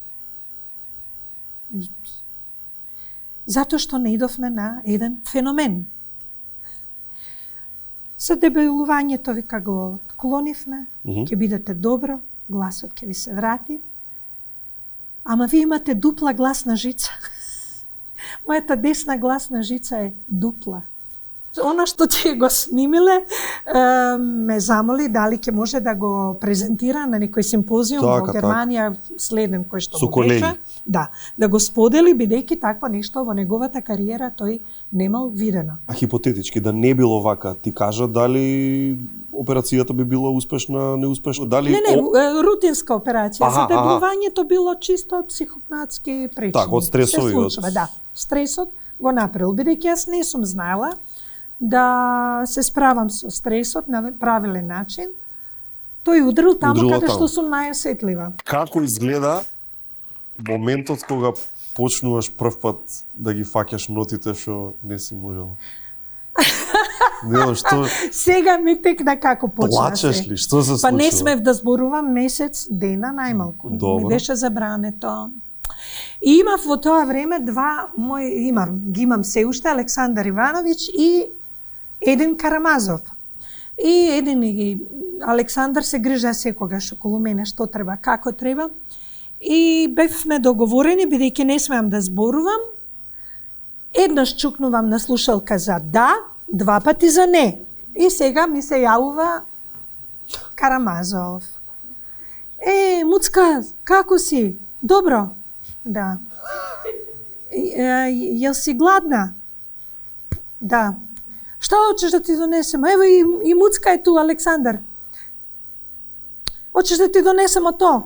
Затоа што не идовме на еден феномен. Со дебелувањето вика го отклонивме, ќе бидете добро, гласот ќе ви се врати, ама ви имате дупла гласна жица. Мојата десна гласна жица е дупла. Она што ти го снимиле, ме замоли дали ќе може да го презентира на некој симпозиум во Германија, следен кој што го беше. Да го сподели, бидејќи такво нешто во неговата кариера тој немал видено.
А хипотетички, да не било вака, ти кажа дали операцијата би била успешна, неуспешна? Дали...
Не, рутинска операција. За дебелувањето било чисто психопатски причини.
Так, од стресови.
Да, стресот го направил, бидејќи јас не сум знаела да се справам со стресот на правилен начин. Тој удрил таму каде што сум најосетлива.
Како изгледа моментот кога почнуваш прв пат да ги фаќаш нотите што не си можела? Што...
Сега ми текна како почна.
Плачеш ли? Што се случува?
Па не смев да зборувам месец дена најмалку. Ми беше забрането. И имав во тоа време ги имам се уште Александар Ивановиќ и Един Карамазов. И Александар се грижа секогаш околу мене што треба, како треба. И бевме договорени, бидејќи не смеам да зборувам. Еднаш чукнувам на слушалка за да, два пати за не. И сега ми се јавува Карамазов. Муцка, како си? Добро? Да. Јел си гладна? Да. Што хочеш да ти донесем? Ево и Муцка е ту, Александар. Хочеш да ти донесемо то?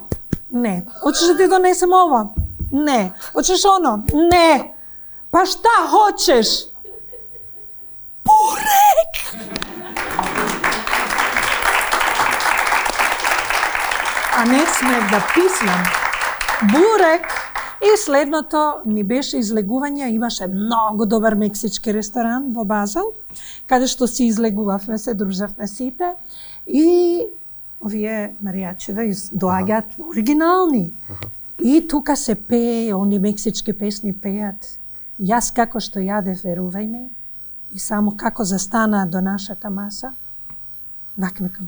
Не. Хочеш да ти донесем ово? Не. Хочеш оно? Не. Па шта хочеш? Бурек! А не смех да писнам. Бурек! И следното ни беше излегување, имаше многу добар мексички ресторан во Базел, каде што си излегувавме, се дружевме сите и овие маријачеве доаѓаат оригинални. И тука се пее, они мексички песни пеат. Јас како што јадев, верувај ме, и само како застана до нашата маса, вака викам.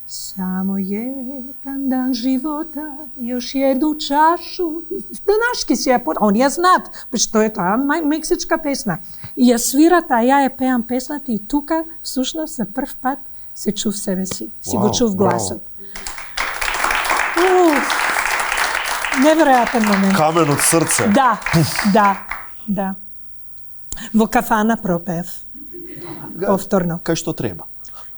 Само еден дан живота, још едну чашу. Нашки си ја под... Они ја знаат, што е тоа мексичка песна. И ја свират, а ја ја пеам песната и тука, всушност, за прв пат се чув себе си. Си го чув гласот. Неверојатен момент.
Камен од срце.
Да. Во кафана пропев. Повторно.
Кај што треба?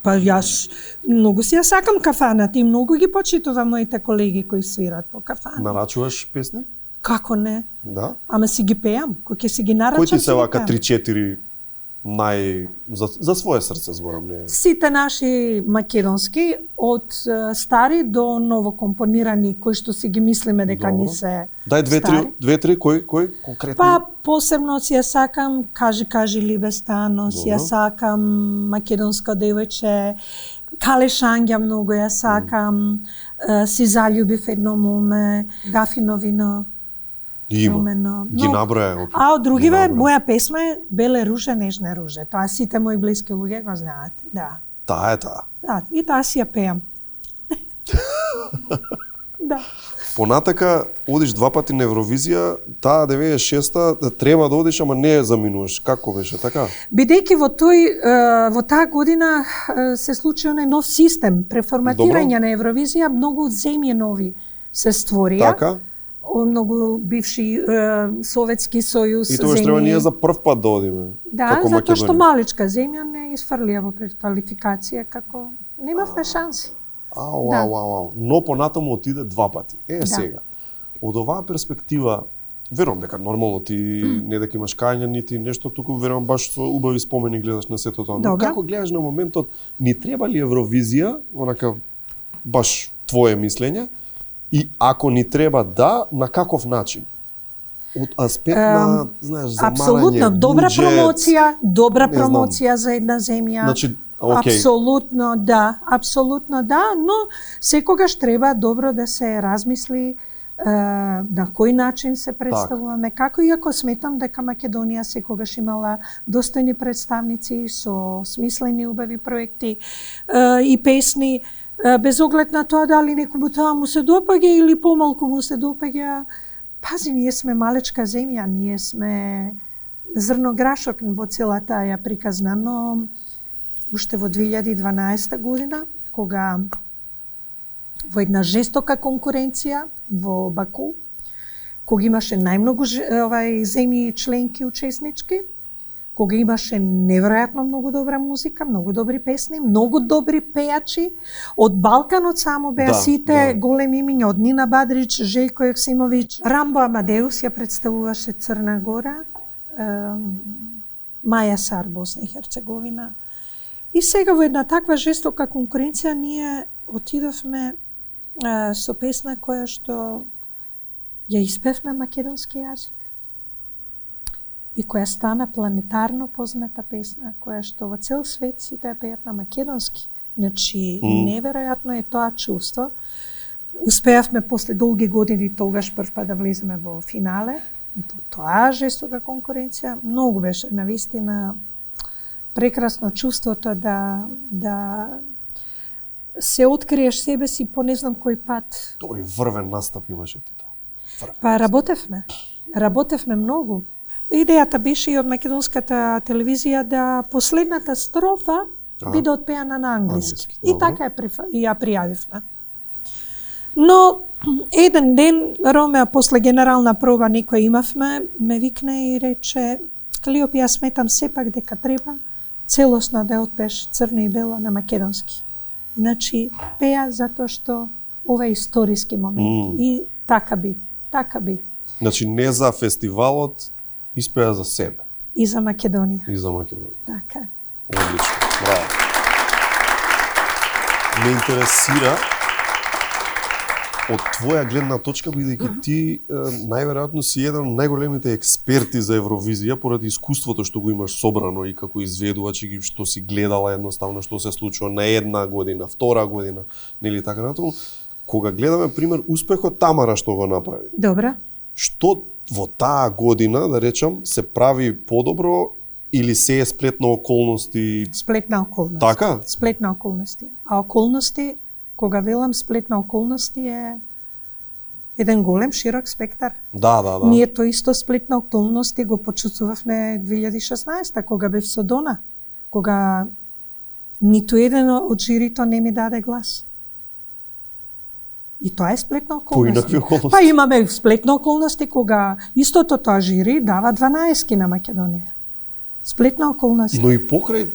Па јас многу си ја сакам кафаната и многу ги почитувам моите колеги кои свират по кафана.
Нарачуваш песни?
Како не?
Да?
Ама си ги пеам, кој ќе си ги нарачам.
Кој ти се вака 3-4 за свое срце зборам, не.
Сите наши македонски од стари до новокомпонирани кои што си ги мислиме дека
Добро.
не се
Дај
стари.
две-три кој конкретно?
Па посебно си ја сакам Кажи Либе Стано, си ја
Добро.
сакам Македонско девојче, Кале Шангја многу ја сакам, Си заљубив едно моме, Дафино вино.
Има.
Румено.
Ги наброја.
А од другиве,
Ги наброја.
моја песма е Беле руже, нежне руже. Тоа сите мои блиски луѓе го знаат. Да.
Таа е таа.
Да, и таа си ја пеам. Да.
Понатака одиш 2 пати на Евровизија, таа 96-та треба да одиш, ама не заминуваш. Како беше така?
Бидејќи во таа година се случи онај нов систем, преформатирање на Евровизија, многу земји нови се створија.
Така?
Многу бивши Советски сојуз
И тоа што треба ние за прв пат да одиме.
Да,
како
затоа што
Македонија.
маличка земја не изфрлија во предквалификација, како немавме шанси.
Ау,
Да.
ау. Но понатаму отиде 2 пати.
Да.
Сега. Од оваа перспектива, верувам дека нормално ти не дека имаш кања нити нешто, туку верувам баш со убави спомени гледаш на сето тоа. Но
Добра.
како гледаш на моментот, ни треба ли Евровизија, онака баш твое мислење, и ако ни треба да, на каков начин? Од аспект на, знаеш, замарање,
Апсолутно, добра
буџет,
промоција, добра
не знам.
промоција за една земја.
Значи, окей.
Апсолутно да, но секогаш треба добро да се размисли на кој начин се представуваме, како иако сметам дека Македонија секогаш имала достојни представници со смислени убави проекти и песни, без оглед на тоа дали некому тоа му се допаѓа или помалку му се допаѓа. Пази, ние сме малечка земја, ние сме зрно грашок во целата ја приказна, но уште во 2012 година, кога во една жестока конкуренција во Баку, кога имаше најмногу земји членки учеснички, кога имаше неверојатно многу добра музика, многу добри песни, многу добри пејачи, од Балканот само беа сите големи имиња, од Нина Бадрич, Желко Јоксимовиќ, Рамбо Амадеус ја представуваше Црна Гора, Маја Сар, Босна и Херцеговина. И сега во една таква жестока конкуренција ние отидовме со песна која што ја испев на македонски јазик и која стана планетарно позната песна, која што во цел свет сите ја пеат на македонски. Значи, неверојатно е тоа чувство. Успеавме после долги години тогаш прв пат да влеземе во финале. Тоа жестока конкуренција многу беше навистина прекрасно чувството да се откриеш себе си по не знам кој пат.
Добри, врвен настап имаше ти тоа.
Па работевме многу. Идејата беше и од македонската телевизија да последната строфа биде отпеана на англиски. И така ја пријавивме. Но еден ден Ромео после генерална проба некој имавме, ме викне и рече: Калиопи, јас сметам сепак дека треба целосно да отпееш Црно и бело на македонски. Значи, пеа затоа што ова е историски момент. И така би.
Значи, не за фестивалот, испеа за себе.
И за Македонија. Така е.
Одлично. Браво. Ме интересира од твоја гледна точка, бидејќи ти најверојатно си еден од најголемите експерти за Евровизија поради искуството што го имаш собрано и како изведувач и што си гледала едноставно што се случува на една година, втора година, нели така натаму. Кога гледаме пример успехот Тамара што го направи.
Добра.
Што во таа година, да речам, се прави подобро или се е сплет на околности?
Сплет на околности.
Така?
Сплет на околности. А околности, кога велам сплет на околности е еден голем, широк спектар.
Да.
Ние тој исто сплет на околности го почувствувавме 2016 кога бев со Дона, кога ниту еден од жирито не ми даде глас. И тоа е сплетна околности.
Поинакви околности.
Па имаме сплетна околности кога истото тоа жири дава 12 на Македонија. Сплетна околности.
Но и покрај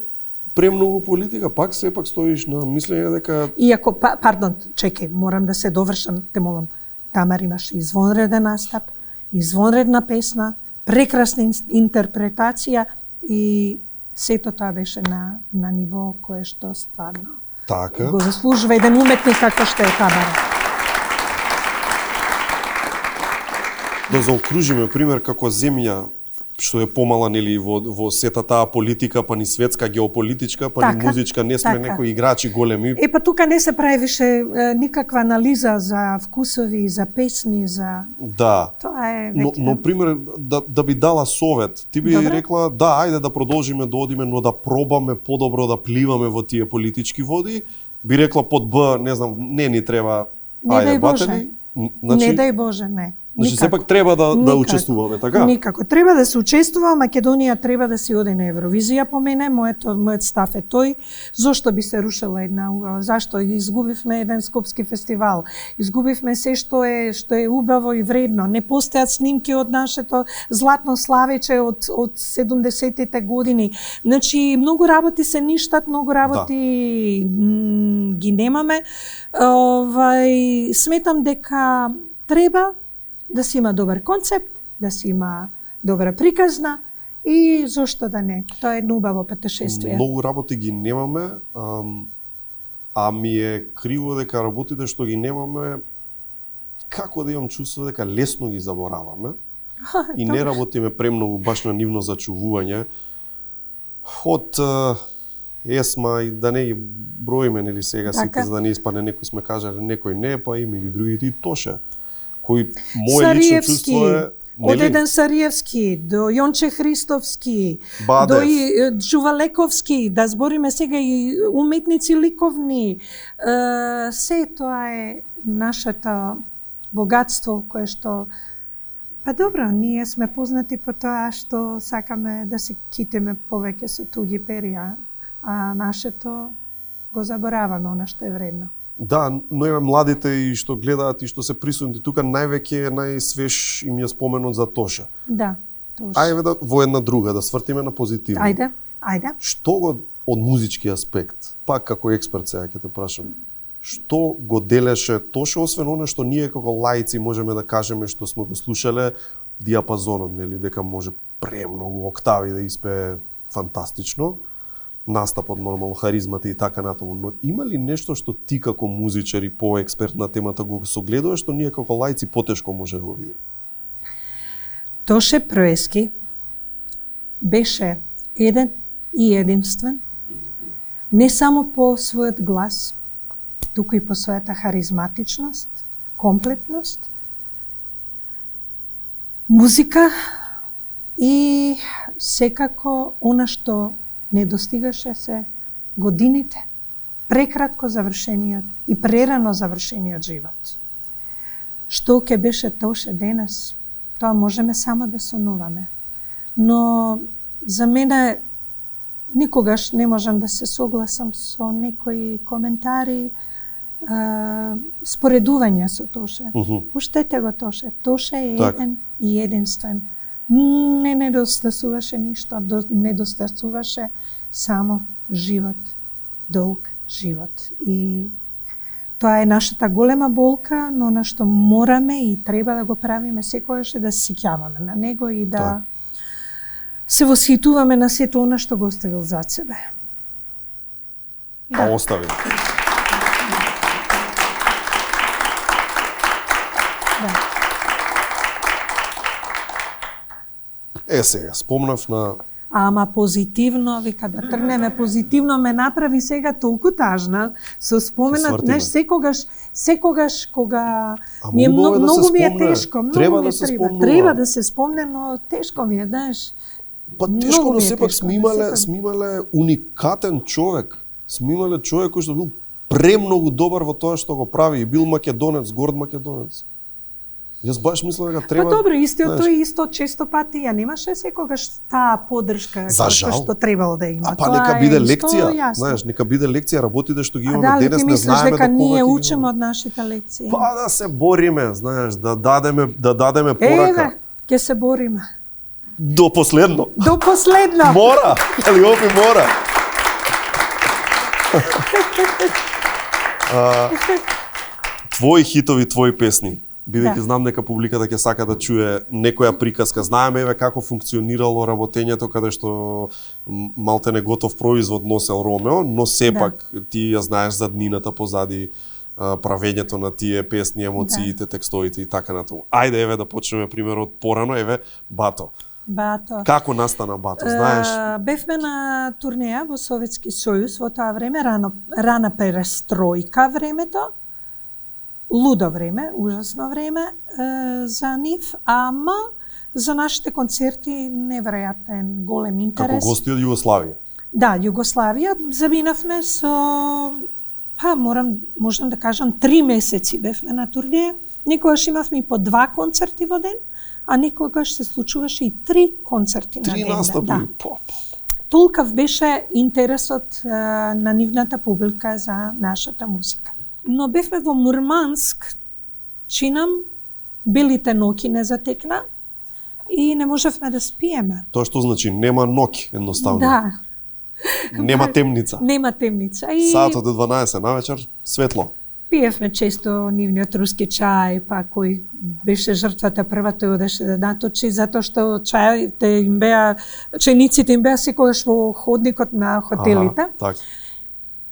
премногу политика, пак сепак стоиш на мислење дека...
Иако, пардон, чекај, морам да се довршам, те молам. Тамар имаше извонреден настап, извонредна песна, прекрасна интерпретација и сето тоа беше на ниво кое што стварно
Така.
го заслужува еден уметник како што е Табара.
Да заокружиме пример како земја што е помала нели во сета таа политика, па ни светска геополитичка, па ни музичка, не сме некои играчи големи.
Па тука не се прави више никаква анализа за вкусови, за песни, за
Да.
Тоа е веќе.
Но пример да би дала совет, ти би рекла да, ајде да продолжиме да одиме, но да пробаме подобро да пливаме во тие политички води. Би рекла под Б, не знам, не ни треба
ајде
батели.
Значи, не дај Боже, не.
Значи сепак треба да учествуваме, така?
Никако. Треба да се учествува, Македонија треба да си оде на Евровизија по мене, мојот став е тој. Зошто би се рушила една убава? Зашто изгубивме еден скопски фестивал? Изгубивме се што е убаво и вредно. Не постојат снимки од нашето златно славече од 70-тите години. Значи многу работи се ништат, многу работи ги немаме. Сметам дека треба да си има добар концепт, да си има добра приказна и зошто да не. Тоа е едно убаво патешествие.
Многу работи ги немаме, а ми е криво дека работите што ги немаме, како да имам чувство дека лесно ги забораваме и не работиме премногу баш на нивно зачувување. Од ЕСМА и да не ги броиме нели сега сите, за да не испадне некој сме кажале, некој не, па и меѓу другите и Тоше, кој моје лично чувство е
од еден Сариевски до Јонче Христовски, до Джувалековски, да збориме сега и уметници ликовни. Се тоа е нашето богатство кое што па добро, ние сме познати по тоа што сакаме да се китиме повеќе со туѓи перија, а нашето го забораваме, она што е вредно.
Да, но еве младите и што гледаат и што се присутни тука, највеќе најсвеж им е споменот за Тоша.
Да, Тоша.
Ајде да во една друга, да свртиме на позитивно.
Ајде.
Што го од музички аспект, пак како експерт сега ќе те прашам, што го делеше Тоша, освен оно што ние како лаици можеме да кажеме што сме го слушале, диапазонот, нели, дека може премногу октави да испее фантастично, настапот, нормално, харизмата и така натаму, но има ли нешто што ти како музичар и поексперт на темата го согледуваш, што ние како лаици потешко може да го видиме?
Тоше Проески беше еден и единствен, не само по својот глас, туку и по својата харизматичност, комплетност, музика и секако она што не достигаше се годините, прекратко завршениот и прерано завршениот живот. Што ќе беше Тоше денес, тоа можеме само да сонуваме. Но за мене никогаш не можам да се согласам со некои коментари, споредување со Тоше. Пуштете го Тоше. Тоше е еден и единствен. Не недостасуваше ништо, недостасуваше само живот, долг живот. И тоа е нашата голема болка, но на што мораме и треба да го правиме секогаш да се сеќаваме на него и да се восхитуваме на сето она што го оставил зад себе.
А оставил. Сега, спомнав на...
Ама позитивно, вика, да тргнеме позитивно, ме направи сега толку тажна, со споменат, знаеш, секогаш кога ми е многу ми е тешко,
треба да се спомнува.
Треба да се спомне, но тешко ми е, знаеш.
Па тешко, но сепак сме имале уникатен човек. Сме имале човек кој што бил премногу добар во тоа што го прави и бил македонец, горд македонец. Јас баш мислам дека треба...
Па добро, исто често пати ја немаше секогаш таа поддршка што требало да има.
Па нека биде лекција, знаеш, нека биде лекција, работите што ги имаме денес не знаеме
дека дека ние учиме од нашите лекции?
Па да се бориме, знаеш, да дадеме порака.
Еве, ќе се бориме.
До последно.
До последно.
Мора, Калиопи мора. Твои хитови, твои песни. Бидејќи
Да.
знам дека публиката ќе сака да чуе некоја приказка. Знаеме еве како функционирало работењето каде што малте не готов производ носел Ромео, но сепак ти ја знаеш заднината позади правењето на тие песни, емоциите, текстовите и така натаму. Ајде еве да почнеме примерот порано, еве Бато.
Бато.
Како настана Бато, знаеш?
Бевме на турнеја во Советски Сојуз во тоа време, рана перестројка времето, лудо време, ужасно време за нив, ама за нашите концерти неверојатен голем интерес.
Како гости од Југославија?
Да, Југославија. Заминавме со, можам да кажам, 3 месеци бевме на турнеја. Некогаш имавме и по 2 концерти во ден, а некогаш се случуваше и 3 концерти на ден.
3 настапи?
Да. Толкав беше интересот на нивната публика за нашата музика. Но бевме во Мурманск, чинам, белите ноки не затекна и не можевме да спиеме.
Тоа што значи нема ноки, едноставно.
Да.
Нема темница.
Нема темница. И
Саатот е 12 навечер, светло.
пиевме често нивниот руски чај, па кој беше жртвата прва, тој одеше да наточи, затоа што чајите им беа, чајниците им беа секогаш во ходникот на хотелите.
Так.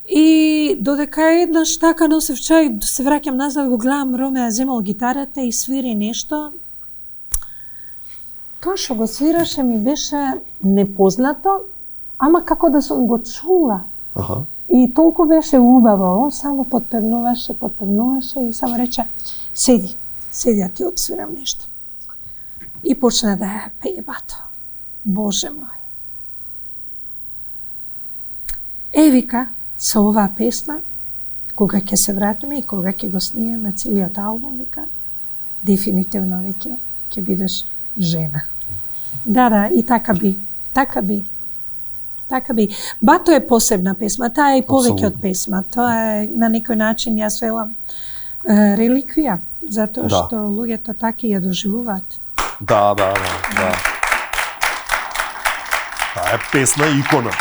И додека еднаш така носев чај, се враќам назад, го гледам Ромеа земал гитарата и свири нешто. Тоа што го свираше ми беше непознато, ама како да сум го чула.
Аха.
И толку беше убаво, он само подпевнуваше и само рече, седи, да ти отсвирам нешто. И почна да ја пее Бато. Боже мој. Вика, со оваа песна, кога ќе се вратиме и кога ќе го снимеме целиот албум, вика, дефинитивно веќе ќе бидеш жена. Да, и така би. Бато е посебна песма, таа е и повеќе од песма. Тоа е на некој начин, јас велам, реликвија, затоа што луѓето така ја доживуваат.
Да. Таа е песна икона.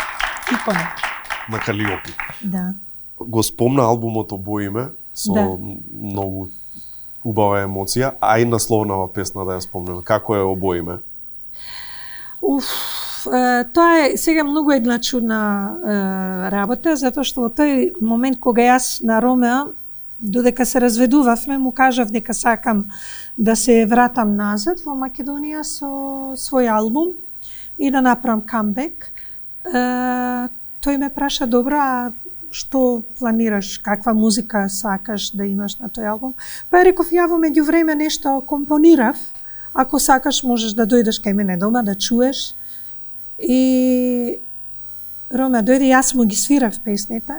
На Калиопи.
Да.
Го спомна албумот Обоиме со многу убава емоција, а и насловнава песна да ја спомнеме. Како е Обоиме?
Тоа е сега многу една чудна работа, затоа што во тој момент кога јас на Ромео, додека се разведувавме, му кажав дека сакам да се вратам назад во Македонија со свој албум и да направам камбек. Тој ме праша, добро, а што планираш, каква музика сакаш да имаш на тој албум? Па реков, ја во меѓувреме нешто компонирав, ако сакаш можеш да дојдеш кај мене дома да чуеш. И Роме дојде, јас му ги свирав песните,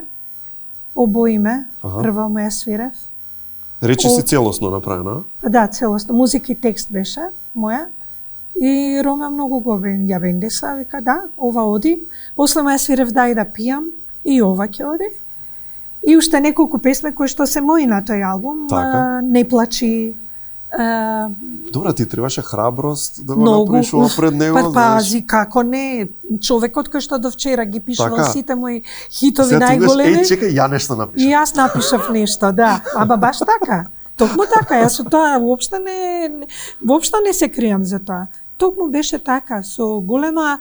Обоиме, прво му ја свирав.
Речи си целосно направена?
Да, целосно, музика и текст беше моја. И Роме многу го ја бендеса, вика, да, ова оди. После му ја свирав дај да пијам, и ова ќе оди. И уште неколку песме кои што се мои на тој албум, Не плачи.
Добра, ти требаше храброст да го направиш ова пред него,
знаеш. Пази, како не, човекот кој што до вчера ги пишувал сите мои хитови најголеми.
Чекај, ја нешто напишав.
И јас напишав нешто, да. Ама баш така. Токму така, јас со тоа воопшто не се кријам за тоа. Токму беше така, со голема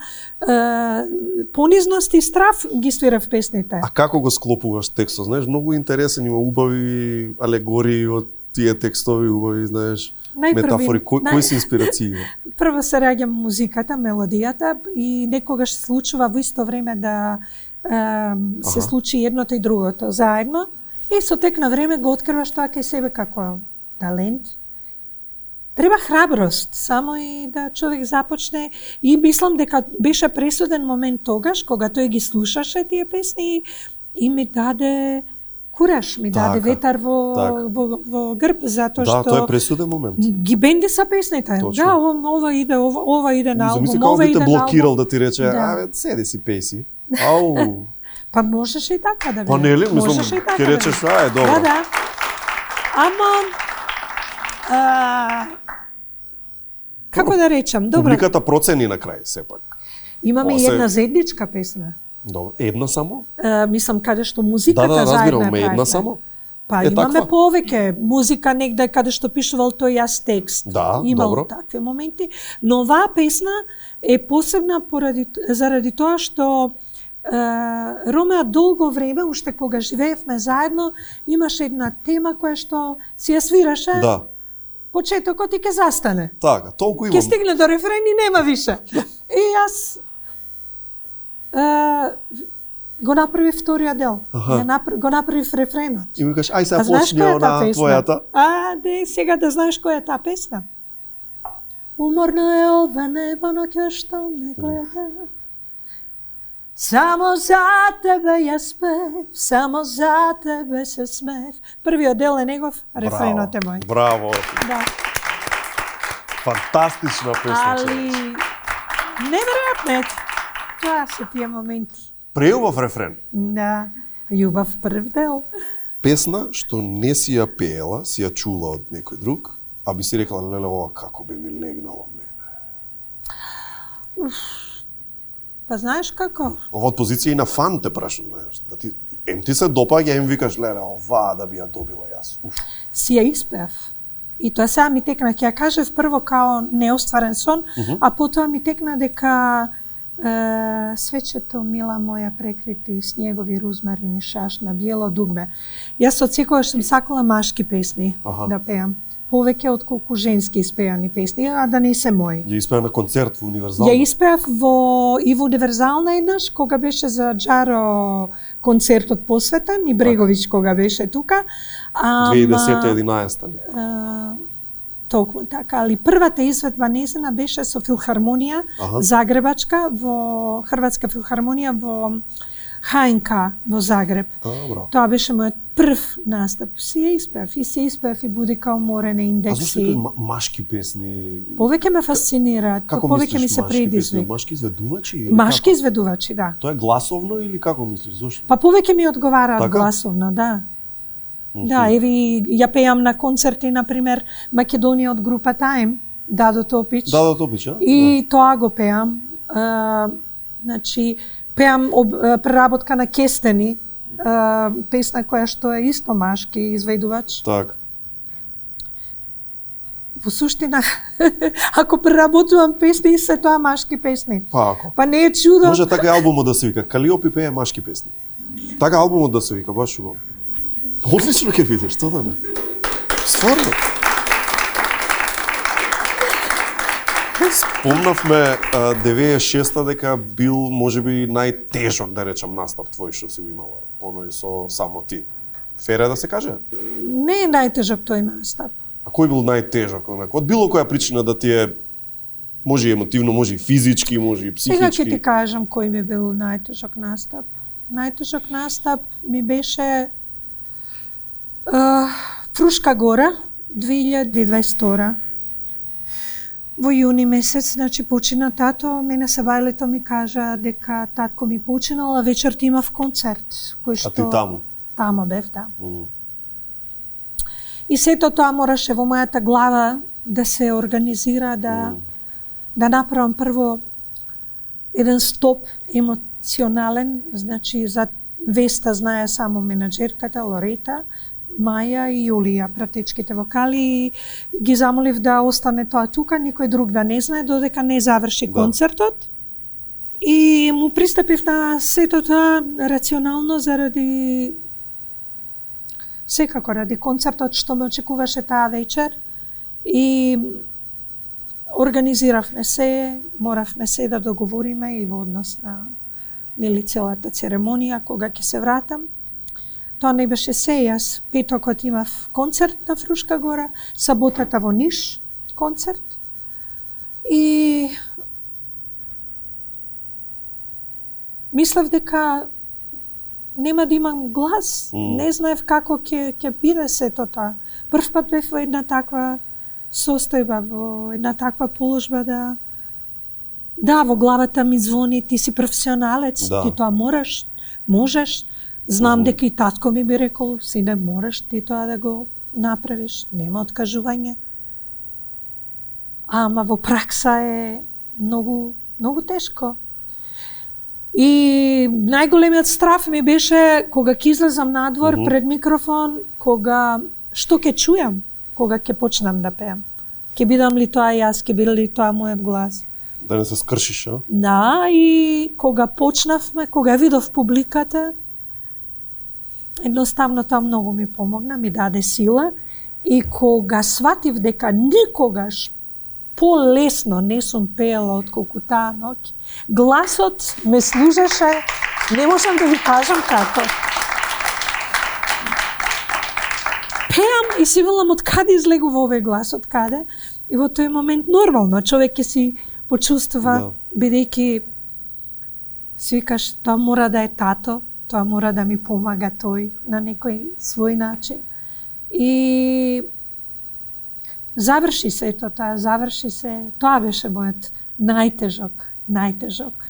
понизност и страв ги свирав песните.
А како го склопуваш текстот? Знаеш, многу интересен, има убави алегории од тие текстови, убави, знаеш, метафори. Кои се инспирации?
Прво се раѓа музиката, мелодијата и некогаш се случува во исто време да се случи едното и другото заедно. И со тек на време го откриваш тоа кај себе како талент. Треба храброст, само и да човек започне. И мислам дека беше пресуден момент тогаш, кога тој ги слушаше тие песни и ми даде кураж, ми даде ветар во грб, затоа што...
Да, тоа е пресуден момент.
Ги бендеса песните.
Точно.
Да, ова иде на албум,
ова
ова
иде на албум. блокирал да ти рече, седи си песи. Ау.
Па можеше и така да биде.
Па нели, мислам, ќе речеш, добро.
Да. Ама како да речам, добро.
Публиката процени на крај сепак.
Имаме и една заедничка песна.
Добро, една само?
Мислам каде што музиката
заедно
заедно
е една само?
Па
Е,
имаме
таква?
повеќе музика негде каде што пишувал тој јас текст.
Да,
Имало
добро.
такви моменти, но оваа песна е посебна заради тоа што Ромеа долго време, уште кога живеевме заедно, имаше една тема која што си ја свираше,
Да.
почетокот и ќе застане.
Така, толку
Ќе
имам.
стигне до рефрен и нема више. И јас го направив вториот дел. Го направив рефренот.
И ми кажеш, ај сега
А знаеш
почни
која е таа
она
песна?
твојата.
Не, сега да знаеш која е таа песна. Уморно е ова небо, но ќе што ме гледа. Само за тебе ја спев, само за тебе се смев. Првиот дел е негов, рефренот е мој.
Браво.
Да.
Фантастична песна.
Али неверојатно е. Тоа се тие моменти.
Преубав рефрен.
Да. Љубав прв дел.
Песна што не си ја пеела, си ја чула од некој друг, а би си рекла, леле, ова како би ми легнало мене.
Па знаеш како?
Ова од позиција и на фан те прашам, знаеш, да ти ти се допаѓа, им викаш, леле, ова да би ја добила јас.
Си ја испев. И тоа сега ми текна, ќе ја кажев прво као неостварен сон, а потоа ми текна дека свечето мила моја прекрити снегови рузмарини шаш на биело дугме. Јас од секогаш сум сакала машки песни да пеам. Повеќе отколку женски испеани песни, а да не се мои.
Ја испеа на концерт во Универзална?
Ја испеав и во Универзална еднаш, кога беше за Джаро концертот посветен, и Бреговиќ кога беше тука.
2010-11.
Толку така, али првата изведба незина беше со филхармонија Загребачка во Хрватска филхармонија во ХНК во Загреб. Тоа беше мојот прв настап. Си ја испеав и Будика уморена, Индекси.
А зашто е машки песни?
Повеќе ме фасцинираат, повеќе ми се предизвик.
Машки изведувачи?
Машки изведувачи, да.
Тоа е гласовно или како мислиш? Зошто?
Па повеќе ми одговараат гласовно, да. Да, еви ја пеам на концерти, например, Македонија од група Time, Дадо Топич.
Дадо Топич, а?
И тоа го пеам. Значи, пеам преработка на Кестени, песна која што е исто машки изведувач.
Так.
Во суштина, ако преработувам песни, се тоа машки песни.
Па ако.
Па не е чудо.
Може така и албумот да се вика Калиопи пее машки песни. Така албумот да се вика, баш убаво. Одлично ќе видиш, што да не. Стварно. Спомнавме 96-та дека бил можеби најтежок, да речам, настап твој што си го имала, оној со само ти. Фера да се каже?
Не е најтежок тој настап.
А кој бил најтежок, онако? Од било која причина да ти е, може и емотивно, може и физички, може и психички?
Сега ќе ти кажам кој ми бил најтежок настап. Најтежок настап ми беше Фрушка гора, 2022. Во јуни месец, значи почина тато, мене Сабајлето ми кажа дека татко ми починал, а вечерта имав концерт. Кој што...
А ти таму?
Тамо бев, да. И сето тоа мораше во мојата глава да се организира, да направам прво еден стоп емоционален, значи за веста знае само менаџерката Лорета, Маја и Јулија, пратечките вокали, и ги замолив да остане тоа тука, никој друг да не знае, додека не заврши концертот. И му пристапив на сето тоа рационално заради секако ради концертот што ме очекуваше таа вечер, и организиравме се, моравме се да договориме и во однос на целата церемонија кога ќе се вратам. Тоа не беше се, јас петокот имав концерт на Фрушка гора, саботата во Ниш концерт. И мислев дека нема да имам глас, не знаев како ќе биде сето тоа. Прв пат бев во една таква состојба, во една таква положба да во главата ми звони, ти си професионалец, ти тоа можеш. Знам дека и татко ми би рекол, сине, мораш ти тоа да го направиш, нема откажување. Ама во пракса е многу тешко. И најголемиот страф ми беше кога ќе излезам надвор пред микрофон, што ќе чујам, кога ќе почнам да пеам. Ќе бидам ли тоа јас, ќе биде ли тоа мојот глас.
Да не се скршиш, а?
Да, и кога почнавме, кога видов публиката, едноставно тоа многу ми помогна, ми даде сила. И кога сватив дека никогаш полесно не сум пеела отколку таа ноќ, гласот ме служеше, не можам да ви кажам како. Пеам и си велам од каде излегува овој глас, од каде? И во тој момент нормално човек ќе си почувствува, бидејќи си викаш, тоа мора да е тато, тоа мора да ми помага тој на некој свој начин. И заврши се тоа, тоа беше мојот најтежок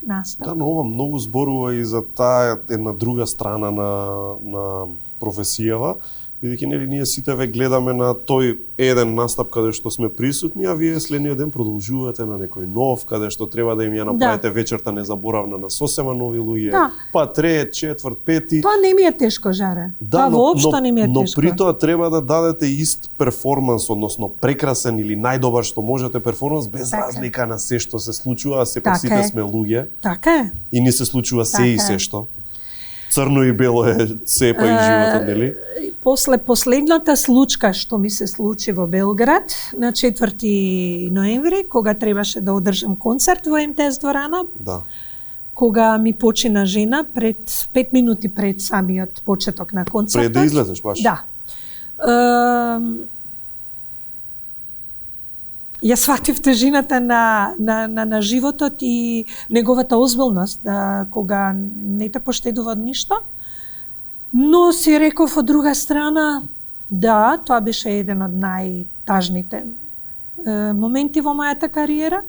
настап.
Да, но ова многу зборува и за таа една друга страна на професијава, бидејќи нели ние сите ве гледаме на тој еден настап каде што сме присутни, а вие следниот ден продолжувате на некој нов, каде што треба да им ја направите вечерта незаборавна на сосема нови луѓе, па трет, четврт, пети.
Тоа не ми е тешко, Жаре. Тоа воопшто не ми е тешко.
Но при тоа треба да дадете ист перформанс, односно прекрасен или најдобар што можете перформанс, без разлика на се што се случува, сепак сите сме луѓе.
Така е.
И не се случува се и се што. Црно и бело е сепа и животот, нели?
После последната случка што ми се случи во Белград на 4 ноември, кога требаше да одржам концерт во МТС дворана, кога ми почина жена пред 5 минути пред самиот почеток на концертот.
Пред да излезеш баш?
Да. Ја сватив тежината на животот и неговата озбилност, кога не те поштедува од ништо. Но си реков од друга страна, да, тоа беше еден од најтажните моменти во мојата кариера.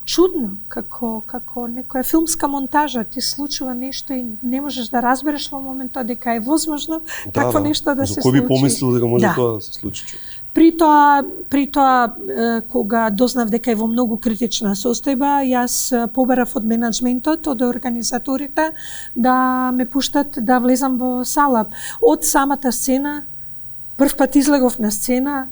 Чудно, како некоја филмска монтажа, ти случува нешто и не можеш да разбереш во моментот дека е возможно такво нешто да се случи.
Кој би помислил дека може тоа да се случи?
При тоа, кога дознав дека е во многу критична состојба, јас побарав од менаџментот, од организаторите, да ме пуштат да влезам во сала. Од самата сцена, прв пат излегов на сцена,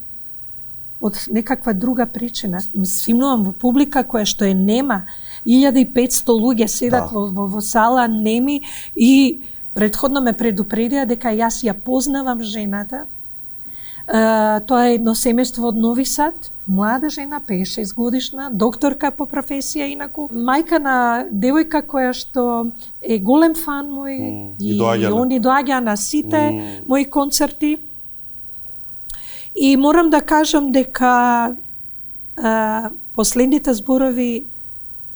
од некаква друга причина. Свимнувам во публика која што е нема. 1500 луѓе седат во сала неми и предходно ме предупредија дека јас ја познавам жената. Тоа е едно семејство од Нови Сад, млада жена, 56 годишна, докторка по професија, инаку мајка на девојка која што е голем фан мој и они доаѓа на сите мои концерти. И морам да кажам дека последните зборови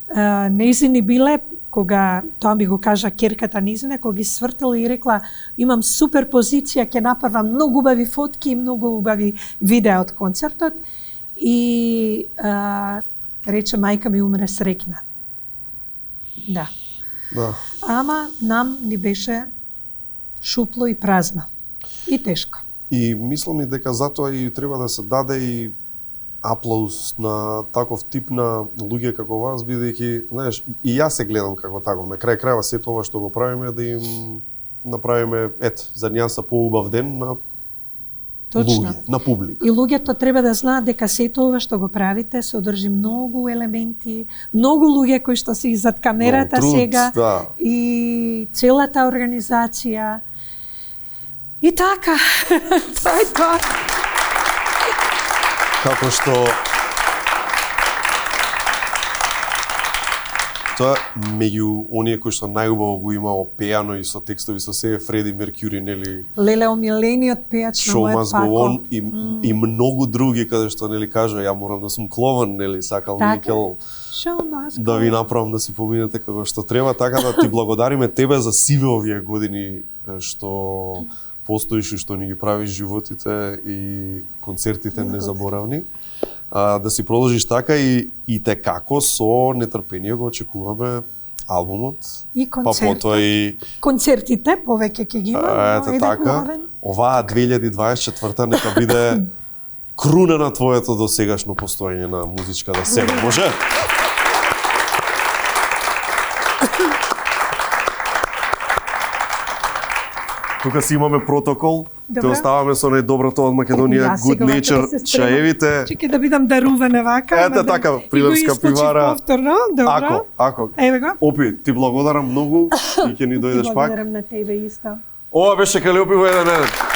нејзини биле, кога тоа ми го кажа керката низина, кога ги свртила и рекла имам супер позиција, ќе направам многу убави фотки и многу убави видеа од концертот. И рече мајка ми умре среќна. Да. Ама нам ни беше шупло и празно. И тешко.
И мислам и дека затоа и треба да се даде и аплауз на таков тип на луѓе како вас, бидејќи, знаеш, и јас се гледам како таков. На крај крајва сето ова што го правиме да им направиме, за нас поубав ден на луѓе, на публика.
И луѓето треба да знаат дека сето ова што го правите се одржи многу елементи, многу луѓе кои што се зад камерата
труд,
сега и целата организација. И така, тоа е тоа.
Како што тоа меѓу оние кои што најубаво го има опеано и со текстови со себе Фреди Меркјури, нели?
Леле, омилениот пејач на мојот пако.
И многу други каде што нели кажа ја морам да сум клован, нели, сакал Микел да ви направам да си поминете како што треба, така да ти благодариме тебе за сиве овие години што постоиш и што ни ги правиш животите и концертите незаборавни. Да си продолжиш така и те како со нетрпение го очекуваме албумот.
И концертот.
Па потоа и
концертите повеќе ќе ги има.
Ете така. Оваа 2024 нека биде круна на твоето досегашно постоење на музичката сцена. Може? Тука си имаме протокол. Те
Добро.
оставаме со најдоброто од Македонија,
Јас
Good
сега
Nature,
да се спремам.
чаевите.
Чекај да бидам дарувана вака.
Ете така, Прилепска пивара.
Повторно, добро.
Ако.
Еве го.
Опи, ти благодарам многу и ќе ни дојдеш пак.
Благодарам на тебе исто.
Ова беше Калиопиво 1-1.